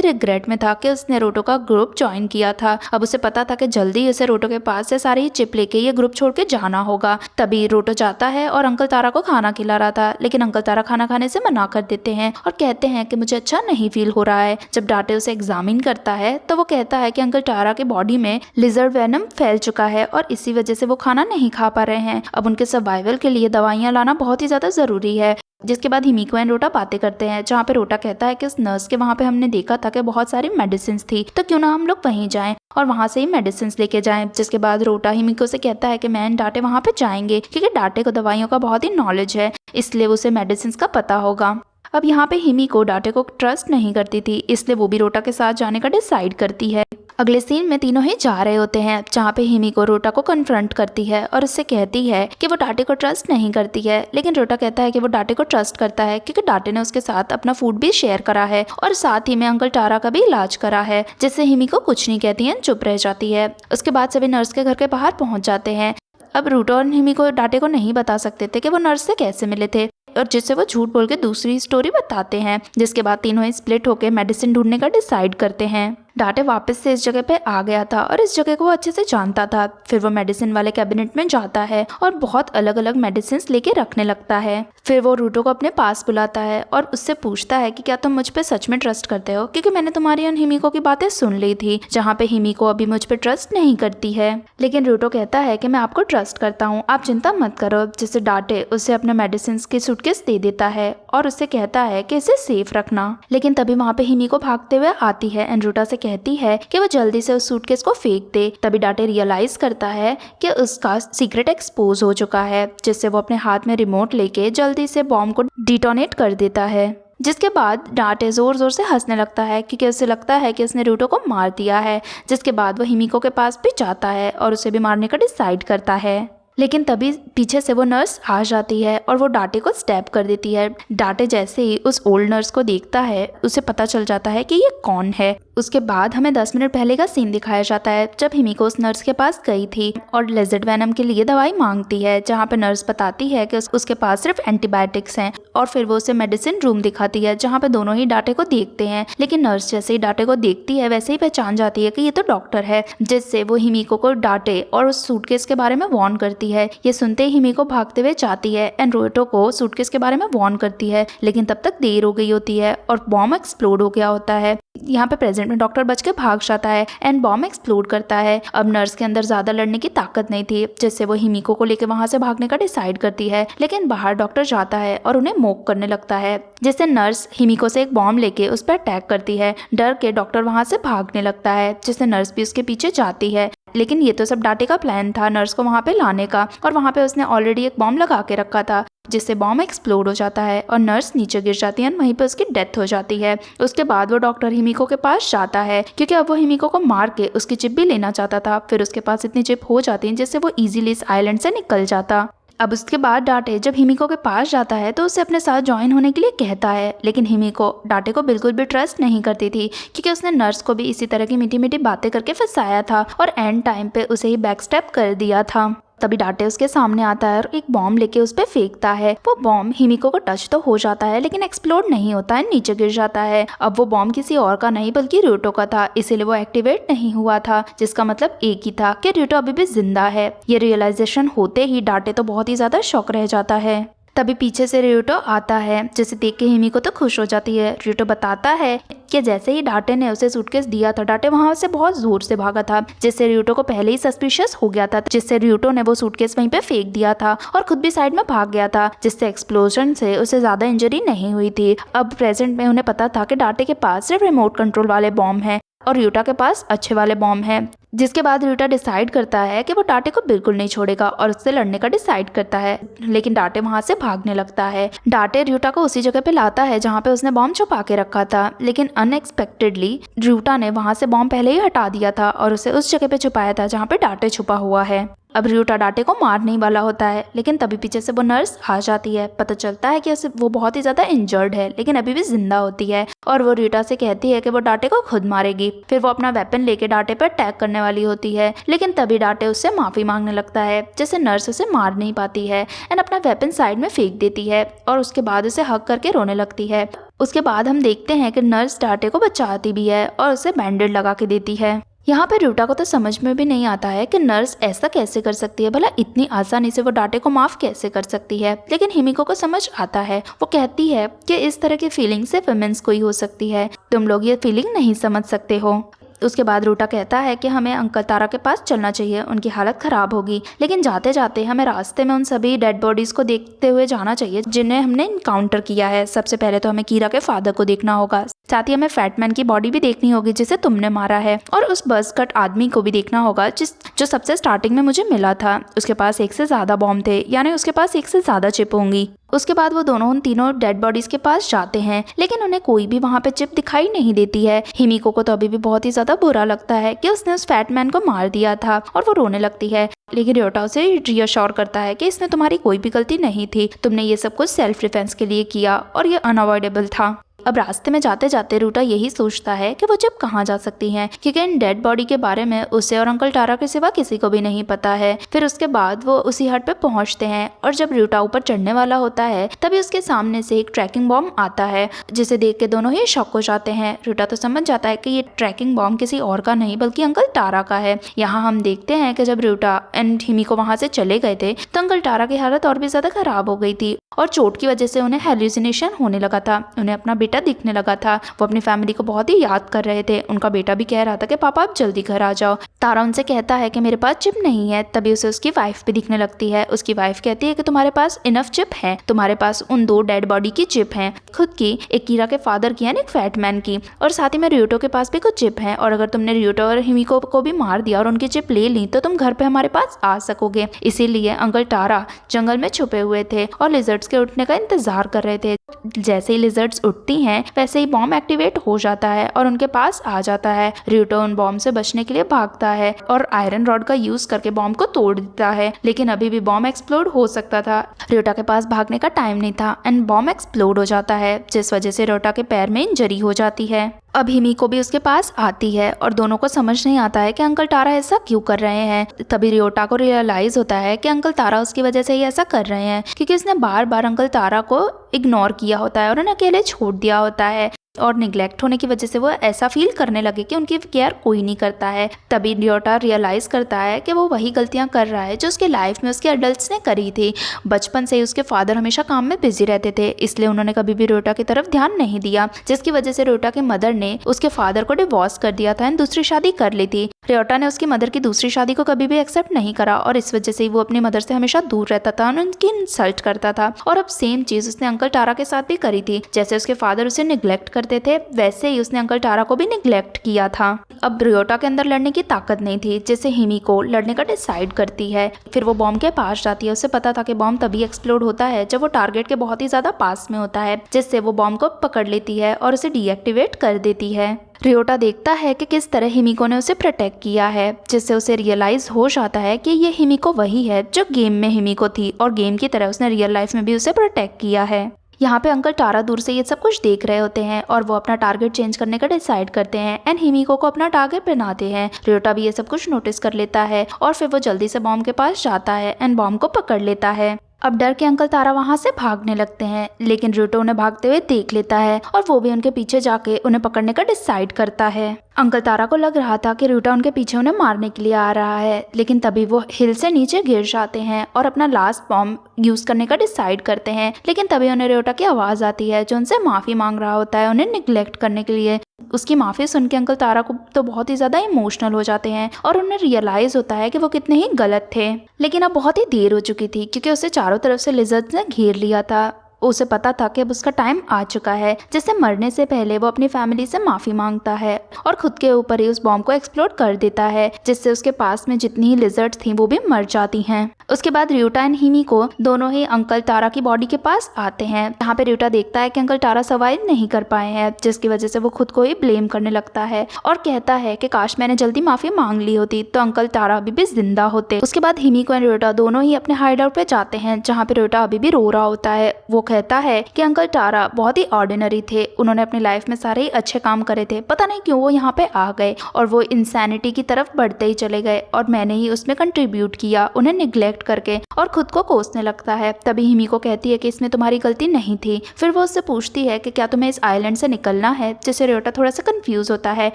रिग्रेट में था कि उसने रोटो का ग्रुप ज्वाइन किया था। अब उसे पता था कि जल्दी उसे रोटो के पास से सारी चिप लेके ये ग्रुप छोड़ के जाना होगा। तभी रोटो जाता है और अंकल तारा को खाना खिला रहा था, लेकिन अंकल तारा खाना खाने से मना कर देते हैं और कहते हैं कि मुझे अच्छा नहीं फील हो रहा है। जब डाटे उसे एग्जामिन करता है तो वो कहता है कि अंकल तारा के बॉडी में लिजर्ड वेनम फैल चुका है और इसी वजह से वो खाना नहीं खा पा रहे हैं। अब उनके सर्वाइवल के लिए दवाइयाँ लाना बहुत ही ज्यादा जरूरी है। जिसके बाद हिमिको एंड रोटा बातें करते हैं जहाँ पे रोटा कहता है कि उस नर्स के वहाँ पे हमने देखा था कि बहुत सारी मेडिसिन थी, तो क्यों ना हम लोग वहीं जाएं और वहाँ से ही मेडिसिन लेके जाएं। जिसके बाद रोटा हिमिको से कहता है कि मैं एंड डाटे वहाँ पे जाएंगे क्योंकि डाटे को दवाइयों का बहुत ही नॉलेज है, इसलिए उसे मेडिसिन का पता होगा। अब यहाँ पे हिमिको डाटे को ट्रस्ट नहीं करती थी, इसलिए वो भी रोटा के साथ जाने का डिसाइड करती है। अगले सीन में तीनों ही जा रहे होते हैं जहाँ पे हिमिको रोटा को कन्फ्रंट करती है और उससे कहती है कि वो डाटे को ट्रस्ट नहीं करती है, लेकिन रोटा कहता है कि वो डाटे को ट्रस्ट करता है क्योंकि डाटे ने उसके साथ अपना फूड भी शेयर करा है और साथ ही में अंकल तारा का भी इलाज करा है, जिससे हिमिको कुछ नहीं कहती है, चुप रह जाती है। उसके बाद सभी नर्स के घर के बाहर पहुंच जाते हैं। अब रोटा और हिमिको डाटे को नहीं बता सकते थे कि वो नर्स से कैसे मिले थे और जिससे वो झूठ बोल के दूसरी स्टोरी बताते हैं। जिसके बाद तीनों ही स्प्लिट होकर मेडिसिन ढूंढने का डिसाइड करते हैं। डाटे वापस से इस जगह पे आ गया था और इस जगह को वो अच्छे से जानता था। फिर वो मेडिसिन वाले कैबिनेट में जाता है और बहुत अलग अलग मेडिसिन लेके रखने लगता है। फिर वो रूटो को अपने पास बुलाता है और उससे पूछता है कि क्या तुम मुझ पे सच में ट्रस्ट करते हो, क्योंकि मैंने तुम्हारी और हिमिको की बातें सुन ली थी जहाँ पे हिमिको अभी मुझ पे ट्रस्ट नहीं करती है। लेकिन रूटो कहता है कि मैं आपको ट्रस्ट करता हूँ, आप चिंता मत करो। जिससे डाटे उसे अपने मेडिसिन की सूटकेस दे देता है और उससे कहता है कि इसे सेफ रखना। लेकिन तभी वहाँ पे हिमिको भागते हुए आती है एंड रूटा से कहती है कि वो जल्दी से उस सूटकेस को फेंक दे। तभी डाटे रियलाइज करता है कि उसका सीक्रेट एक्सपोज हो चुका है, जिससे वो अपने हाथ में रिमोट लेके जल्दी से बॉम्ब को डिटोनेट कर देता है। जिसके बाद डाटे जोर जोर से हंसने लगता है क्योंकि उसे लगता है कि उसने रूटो को मार दिया है। जिसके बाद वो हिमिको के पास भी जाता है और उसे भी मारने का डिसाइड करता है। लेकिन तभी पीछे से वो नर्स आ जाती है और वो डाटे को स्टैब कर देती है। डाटे जैसे ही उस ओल्ड नर्स को देखता है उसे पता चल जाता है कि ये कौन है। उसके बाद हमें 10 मिनट पहले का सीन दिखाया जाता है जब हिमिको उस नर्स के पास गई थी और लिजर्ड वेनम के लिए दवाई मांगती है, जहाँ पे नर्स बताती है कि उसके पास सिर्फ एंटीबायोटिक्स हैं और फिर वो उसे मेडिसिन रूम दिखाती है जहाँ पे दोनों ही डाटे को देखते हैं। लेकिन नर्स जैसे ही डाटे को देखती है वैसे ही पहचान जाती है कि ये तो डॉक्टर है, जिससे वो हिमिको को डाटे और उस सूटकेस के बारे में वार्न करती है। ये सुनते ही हिमिको भागते हुए जाती है एंड रोटो को सूटकेस के बारे में वार्न करती है, लेकिन तब तक देर हो गई होती है और बॉम्ब एक्सप्लोड हो गया होता है। यहाँ पे प्रेजेंट में डॉक्टर बच के भाग जाता है एंड बॉम्ब एक्सप्लोड करता है। अब नर्स के अंदर ज्यादा लड़ने की ताकत नहीं थी, जिससे वो हिमिको को लेकर वहां से भागने का डिसाइड करती है। लेकिन बाहर डॉक्टर जाता है और उन्हें मोक करने लगता है, जिससे नर्स हिमिको से एक बॉम्ब लेके उस पर अटैक करती है। डर के डॉक्टर वहां से भागने लगता है, जिससे नर्स भी उसके पीछे जाती है। लेकिन ये तो सब डाटे का प्लान था नर्स को वहां पे लाने का, और वहां पे उसने ऑलरेडी एक बॉम्ब लगा के रखा था, जिससे बॉम्ब एक्सप्लोड हो जाता है और नर्स नीचे गिर जाती है और वहीं पे उसकी डेथ हो जाती है। उसके बाद वो डॉक्टर हिमिको के पास जाता है क्योंकि अब वो हिमिको को मार के उसकी चिप भी लेना चाहता था। फिर उसके पास इतनी चिप हो जाती है जिससे वो इजीली इस आइलैंड से निकल जाता। अब उसके बाद डाटे जब हिमिको के पास जाता है तो उसे अपने साथ ज्वाइन होने के लिए कहता है, लेकिन हिमिको डाटे को बिल्कुल भी ट्रस्ट नहीं करती थी क्योंकि उसने नर्स को भी इसी तरह की मीठी मीठी बातें करके फंसाया था और एंड टाइम पे उसे ही बैकस्टेप कर दिया था। तभी डाटे उसके सामने आता है और एक बॉम्ब लेके उस पर फेंकता है। वो बॉम्ब हिमिको को टच तो हो जाता है लेकिन एक्सप्लोड नहीं होता है, नीचे गिर जाता है। अब वो बॉम्ब किसी और का नहीं बल्कि र्यूटो का था, इसीलिए वो एक्टिवेट नहीं हुआ था, जिसका मतलब एक ही था कि र्यूटो अभी भी जिंदा है। ये रियलाइजेशन होते ही डाटे तो बहुत ही ज्यादा शॉक रह जाता है। तभी पीछे से र्यूटो आता है, जिसे देख के हिमिको तो खुश हो जाती है। र्यूटो बताता है कि जैसे ही डाटे ने उसे सूटकेस दिया था, डाटे वहां से बहुत जोर से भागा था, जिससे र्यूटो को पहले ही सस्पिशियस हो गया था, जिससे र्यूटो ने वो सूटकेस वहीं पे फेंक दिया था और खुद भी साइड में भाग गया था, जिससे एक्सप्लोजन से उसे ज्यादा इंजरी नहीं हुई थी। अब प्रेजेंट में उन्हें पता था कि डाटे के पास सिर्फ रिमोट कंट्रोल वाले बॉम्ब हैं और र्यूटा के पास अच्छे वाले बॉम्ब हैं। जिसके बाद र्यूटा डिसाइड करता है कि वो डाटे को बिल्कुल नहीं छोड़ेगा और उससे लड़ने का डिसाइड करता है, लेकिन डाटे वहां से भागने लगता है। डाटे र्यूटा को उसी जगह पे लाता है जहाँ पे उसने बॉम्ब छुपा के रखा था, लेकिन अनएक्सपेक्टेडली र्यूटा ने वहां से बॉम्ब पहले ही हटा दिया था और उसे उस जगह पे छुपाया था जहाँ पे डाटे छुपा हुआ है। अब र्यूटा डाटे को मारने ही वाला होता है, लेकिन तभी पीछे से वो नर्स आ जाती है। पता चलता है कि वो बहुत ही ज्यादा इंजर्ड है लेकिन अभी भी जिंदा होती है और वो र्यूटा से कहती है कि वो डाटे को खुद मारेगी। फिर वो अपना वेपन लेके डाटे पर अटैक करने वाली होती है, लेकिन तभी डाटे उससे माफी मांगने लगता है, जैसे नर्स उसे मार नहीं पाती है एंड अपना वेपन साइड में फेंक देती है और उसके बाद उसे हग करके रोने लगती है। उसके बाद हम देखते हैं कि नर्स डाटे को बचाती भी है और उसे बैंडेड लगा के देती है। यहाँ पे र्यूटा को तो समझ में भी नहीं आता है कि नर्स ऐसा कैसे कर सकती है, भला इतनी आसानी से वो डाटे को माफ कैसे कर सकती है। लेकिन हिमिको को समझ आता है। वो कहती है कि इस तरह की फीलिंग सिर्फ वुमेन्स को ही हो सकती है, तुम लोग ये फीलिंग नहीं समझ सकते हो। उसके बाद र्यूटा कहता है कि हमें अंकल तारा के पास चलना चाहिए, उनकी हालत खराब होगी, लेकिन जाते जाते हमें रास्ते में उन सभी डेड बॉडीज को देखते हुए जाना चाहिए जिन्हें हमने इनकाउंटर किया है। सबसे पहले तो हमें कीरा के फादर को देखना होगा, साथ ही हमें फैटमैन की बॉडी भी देखनी होगी जिसे तुमने मारा है, और उस बस कट आदमी को भी देखना होगा जो सबसे स्टार्टिंग में मुझे मिला था। उसके पास एक से ज्यादा बॉम्ब थे, यानी उसके पास एक से ज्यादा चिप होंगी। उसके बाद वो दोनों उन तीनों डेड बॉडीज के पास जाते हैं, लेकिन उन्हें कोई भी वहाँ पे चिप दिखाई नहीं देती है। हिमिको को तो अभी भी बहुत ही ज्यादा बुरा लगता है कि उसने उस फैटमैन को मार दिया था और वो रोने लगती है, लेकिन र्यूटा उसे रियश्योर करता है कि इसमें तुम्हारी कोई भी गलती नहीं थी, तुमने ये सब कुछ सेल्फ डिफेंस के लिए किया और ये अनअवॉइडेबल था। अब रास्ते में जाते जाते र्यूटा यही सोचता है कि वो चिप कहाँ जा सकती हैं, क्योंकि इन डेड बॉडी के बारे में उसे और अंकल टारा के सिवा किसी को भी नहीं पता है। फिर उसके बाद वो उसी हट पे पहुंचते हैं और जब र्यूटा ऊपर चढ़ने वाला होता है तभी उसके सामने से एक ट्रैकिंग बॉम्ब आता है, जिसे देख के दोनों ही शॉक हो जाते हैं। र्यूटा तो समझ जाता है कि ये ट्रैकिंग बॉम्ब किसी और का नहीं बल्कि अंकल टारा का है। यहाँ हम देखते हैं कि जब र्यूटा एंड हिमिको वहाँ से चले गए थे तो अंकल टारा की हालत और भी ज्यादा खराब हो गई थी और चोट की वजह से उन्हें हेल्यूसिनेशन होने लगा था, उन्हें अपना बेटा दिखने लगा था। वो अपनी फैमिली को बहुत ही याद कर रहे थे। उनका बेटा भी कह रहा था कि पापा आप जल्दी घर आ जाओ। तारा उनसे कहता है कि मेरे पास चिप नहीं है, तभी उसे उसकी वाइफ भी दिखने लगती है। उसकी वाइफ कहती है कि तुम्हारे पास इनफ चिप है, तुम्हारे पास उन 2 डेड बॉडी की चिप है, खुद की, एक कीरा के फादर की यानी एक फैटमैन की, और साथ ही में र्यूटो के पास भी कुछ चिप है, और अगर तुमने र्यूटो और हिमिको को भी मार दिया और उनकी चिप ले ली तो तुम घर पे हमारे पास आ सकोगे। इसीलिए अंकल टारा जंगल में छुपे हुए थे और लिजर्ड्स के उठने का इंतजार कर रहे थे। जैसे ही लिजर्ड्स उठती हैं वैसे ही बॉम्ब एक्टिवेट हो जाता है और उनके पास आ जाता है। र्यूटो उन बॉम्ब से बचने के लिए भागता है और आयरन रॉड का यूज करके बॉम्ब को तोड़ देता है, लेकिन अभी भी बॉम्ब एक्सप्लोड हो सकता था। र्यूटा के पास भागने का टाइम नहीं था एंड बॉम्ब एक्सप्लोड हो जाता है, जिस वजह से र्यूटा के पैर में इंजरी हो जाती है। अब हिमिको भी उसके पास आती है और दोनों को समझ नहीं आता है कि अंकल टारा ऐसा क्यों कर रहे हैं। तभी र्यूटा को रियलाइज होता है कि अंकल टारा उसकी वजह से ही ऐसा कर रहे हैं, क्योंकि उसने बार बार अंकल टारा को इग्नोर किया होता है और उन्हें अकेले छोड़ दिया होता है, और निगलेक्ट होने की वजह से वो ऐसा फील करने लगे कि उनकी केयर कोई नहीं करता है। तभी र्यूटा रियलाइज करता है कि वो वही गलतियां कर रहा है जो उसके लाइफ में उसके एडल्ट्स ने करी थी। बचपन से ही उसके फादर हमेशा काम में बिजी रहते थे, इसलिए उन्होंने कभी भी र्यूटा की तरफ ध्यान नहीं दिया, जिसकी वजह से र्यूटा के मदर ने उसके फादर को डिवोर्स कर दिया था एंड दूसरी शादी कर ली थी। र्यूटा ने उसकी मदर की दूसरी शादी को कभी भी एक्सेप्ट नहीं करा और इस वजह से वो अपनी मदर से हमेशा दूर रहता था और उनकी इंसल्ट करता था। और अब सेम चीज उसने अंकल टारा के साथ भी करी थी। जैसे उसके फादर उसे निग्लेक्ट करते थे वैसे ही उसने अंकल टारा को भी निग्लेक्ट किया था। अब र्यूटा के अंदर लड़ने की ताकत नहीं थी, जिससे हिमिको लड़ने का डिसाइड करती है। फिर वो बॉम्ब के पास जाती है। उसे पता था कि बॉम्ब तभी एक्सप्लोड होता है जब वो टारगेट के बहुत ही ज्यादा पास में होता है, जिससे वो बॉम्ब को पकड़ लेती है और उसे डीएक्टिवेट कर देती है। रियोटा देखता है कि किस तरह हिमिको ने उसे प्रोटेक्ट किया है, जिससे उसे रियलाइज हो जाता है कि ये हिमिको वही है जो गेम में हिमिको थी और गेम की तरह उसने रियल लाइफ में भी उसे प्रोटेक्ट किया है। यहाँ पे अंकल टारा दूर से ये सब कुछ देख रहे होते हैं और वो अपना टारगेट चेंज करने का डिसाइड करते हैं एंड हिमिको को अपना टारगेट बनाते हैं। रियोटा भी ये सब कुछ नोटिस कर लेता है और फिर वो जल्दी से बॉम्ब के पास जाता है एंड बॉम्ब को पकड़ लेता है। अब डर के अंकल तारा वहाँ से भागने लगते हैं, लेकिन रियोटा उन्हें भागते हुए देख लेता है और वो भी उनके पीछे जाके उन्हें पकड़ने का डिसाइड करता है। अंकल तारा को लग रहा था कि रियोटा उनके पीछे उन्हें मारने के लिए आ रहा है, लेकिन तभी वो हिल से नीचे गिर जाते हैं और अपना लास्ट बॉम्ब यूज करने का डिसाइड करते हैं। लेकिन तभी उन्हें रियोटा की आवाज आती है जो उनसे माफी मांग रहा होता है उन्हें निग्लेक्ट करने के लिए। उसकी माफी सुन के अंकल तारा को तो बहुत ही ज्यादा इमोशनल हो जाते हैं और उन्हें रियलाइज होता है कि वो कितने ही गलत थे। लेकिन अब बहुत ही देर हो चुकी थी क्योंकि उसे चारों तरफ से लिजर्ड्स ने घेर लिया था। उसे पता था कि अब उसका टाइम आ चुका है, जिससे मरने से पहले वो अपनी फैमिली से माफी मांगता है और खुद के ऊपर ही उस बॉम्ब को एक्सप्लोड कर देता है, जिससे उसके पास में जितनी ही लिजर्ड्स थी वो भी मर जाती हैं। उसके बाद रियोटा एंड हिमिको दोनों ही अंकल तारा की बॉडी के पास आते हैं। यहाँ पे रियोटा देखता है कि अंकल तारा सर्वाइव नहीं कर पाए हैं, जिसकी वजह से वो खुद को ही ब्लेम करने लगता है और कहता है कि काश मैंने जल्दी माफी मांग ली होती तो अंकल तारा अभी भी जिंदा होते। उसके बाद हिमिको एंड रियोटा दोनों ही अपने हाइड आउट पे जाते हैं, जहाँ पे रियोटा अभी भी रो रहा होता है। वो कहता है कि अंकल तारा बहुत ही ऑर्डिनरी थे, उन्होंने अपनी लाइफ में सारे ही अच्छे काम करे थे, पता नहीं क्यों वो यहाँ पे आ गए और वो इंसैनिटी की तरफ बढ़ते ही चले गए और मैंने ही उसमें कंट्रीब्यूट किया उन्हें निग्लेक्ट करके, और खुद को कोसने लगता है। तभी हिमिको कहती है कि इसमें तुम्हारी गलती नहीं थी। फिर वो उससे पूछती है कि क्या तुम्हें इस आइलैंड से निकलना है, जिससे रियोटा थोड़ा सा कंफ्यूज होता है।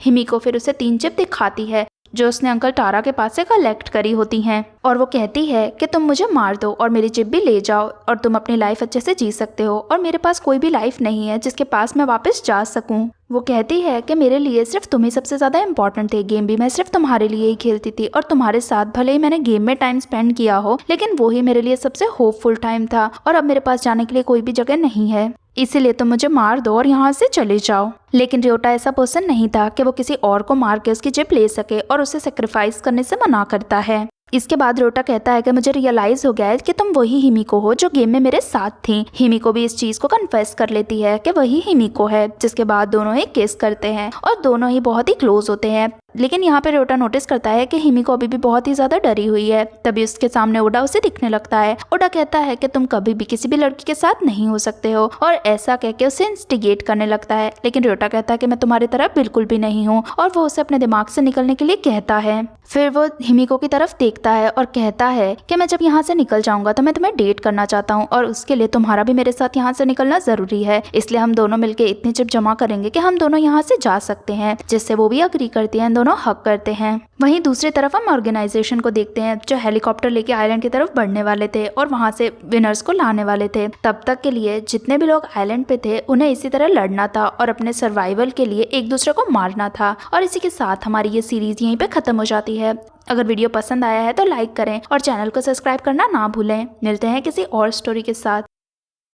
हिमिको फिर उसे 3 चिप दिखाती है जो उसने अंकल तारा के पास से कलेक्ट करी होती हैं और वो कहती है कि तुम मुझे मार दो और मेरी चिप भी ले जाओ और तुम अपनी लाइफ अच्छे से जी सकते हो और मेरे पास कोई भी लाइफ नहीं है जिसके पास मैं वापस जा सकूं। वो कहती है कि मेरे लिए सिर्फ तुम ही सबसे ज्यादा इम्पोर्टेंट थे, गेम भी मैं सिर्फ तुम्हारे लिए ही खेलती थी और तुम्हारे साथ भले ही मैंने गेम में टाइम स्पेंड किया हो, लेकिन वो ही मेरे लिए सबसे होपफुल टाइम था और अब मेरे पास जाने के लिए कोई भी जगह नहीं है, इसीलिए तुम मुझे मार दो और यहाँ से चले जाओ। लेकिन रियोटा ऐसा पर्सन नहीं था कि वो किसी और को मार के उसकी चिप ले सके और उसे सेक्रीफाइस करने से मना करता है। इसके बाद रियोटा कहता है कि मुझे रियलाइज हो गया है कि तुम वही हिमिको हो जो गेम में मेरे साथ थी। हिमिको भी इस चीज को कन्फेस कर लेती है कि वही हिमिको है, जिसके बाद दोनों ही किस करते हैं और दोनों ही बहुत ही क्लोज होते हैं। लेकिन यहाँ पे रियोटा नोटिस करता है कि हिमिको अभी भी बहुत ही ज्यादा डरी हुई है। तभी उसके सामने ओडा उसे दिखने लगता है। ओडा कहता है कि तुम कभी भी किसी भी लड़की के साथ नहीं हो सकते हो और ऐसा कह के उसे इंस्टिगेट करने लगता है। लेकिन रियोटा कहता है कि मैं तुम्हारी तरह बिल्कुल भी नहीं हूँ और वो उसे अपने दिमाग से निकलने के लिए कहता है। फिर वो हिमिको की तरफ देखता है और कहता है कि मैं जब यहाँ से निकल जाऊंगा तो मैं तुम्हें डेट करना चाहता हूँ और उसके लिए तुम्हारा भी मेरे साथ यहाँ से निकलना जरूरी है, इसलिए हम दोनों मिलकर इतनी चिप जमा करेंगे कि हम दोनों यहाँ से जा सकते हैं, जिससे वो भी अग्री करती है, दोनों हक करते हैं। वहीं दूसरी तरफ हम ऑर्गेनाइजेशन को देखते हैं जो हेलीकॉप्टर लेके आइलैंड की तरफ बढ़ने वाले थे और वहां से विनर्स को लाने वाले थे। तब तक के लिए जितने भी लोग आइलैंड पे थे उन्हें इसी तरह लड़ना था और अपने सर्वाइवल के लिए एक दूसरे को मारना था। और इसी के साथ हमारी ये सीरीज यहीं पे खत्म हो जाती है। अगर वीडियो पसंद आया है तो लाइक करें और चैनल को सब्सक्राइब करना ना भूलें। मिलते हैं किसी और स्टोरी के साथ।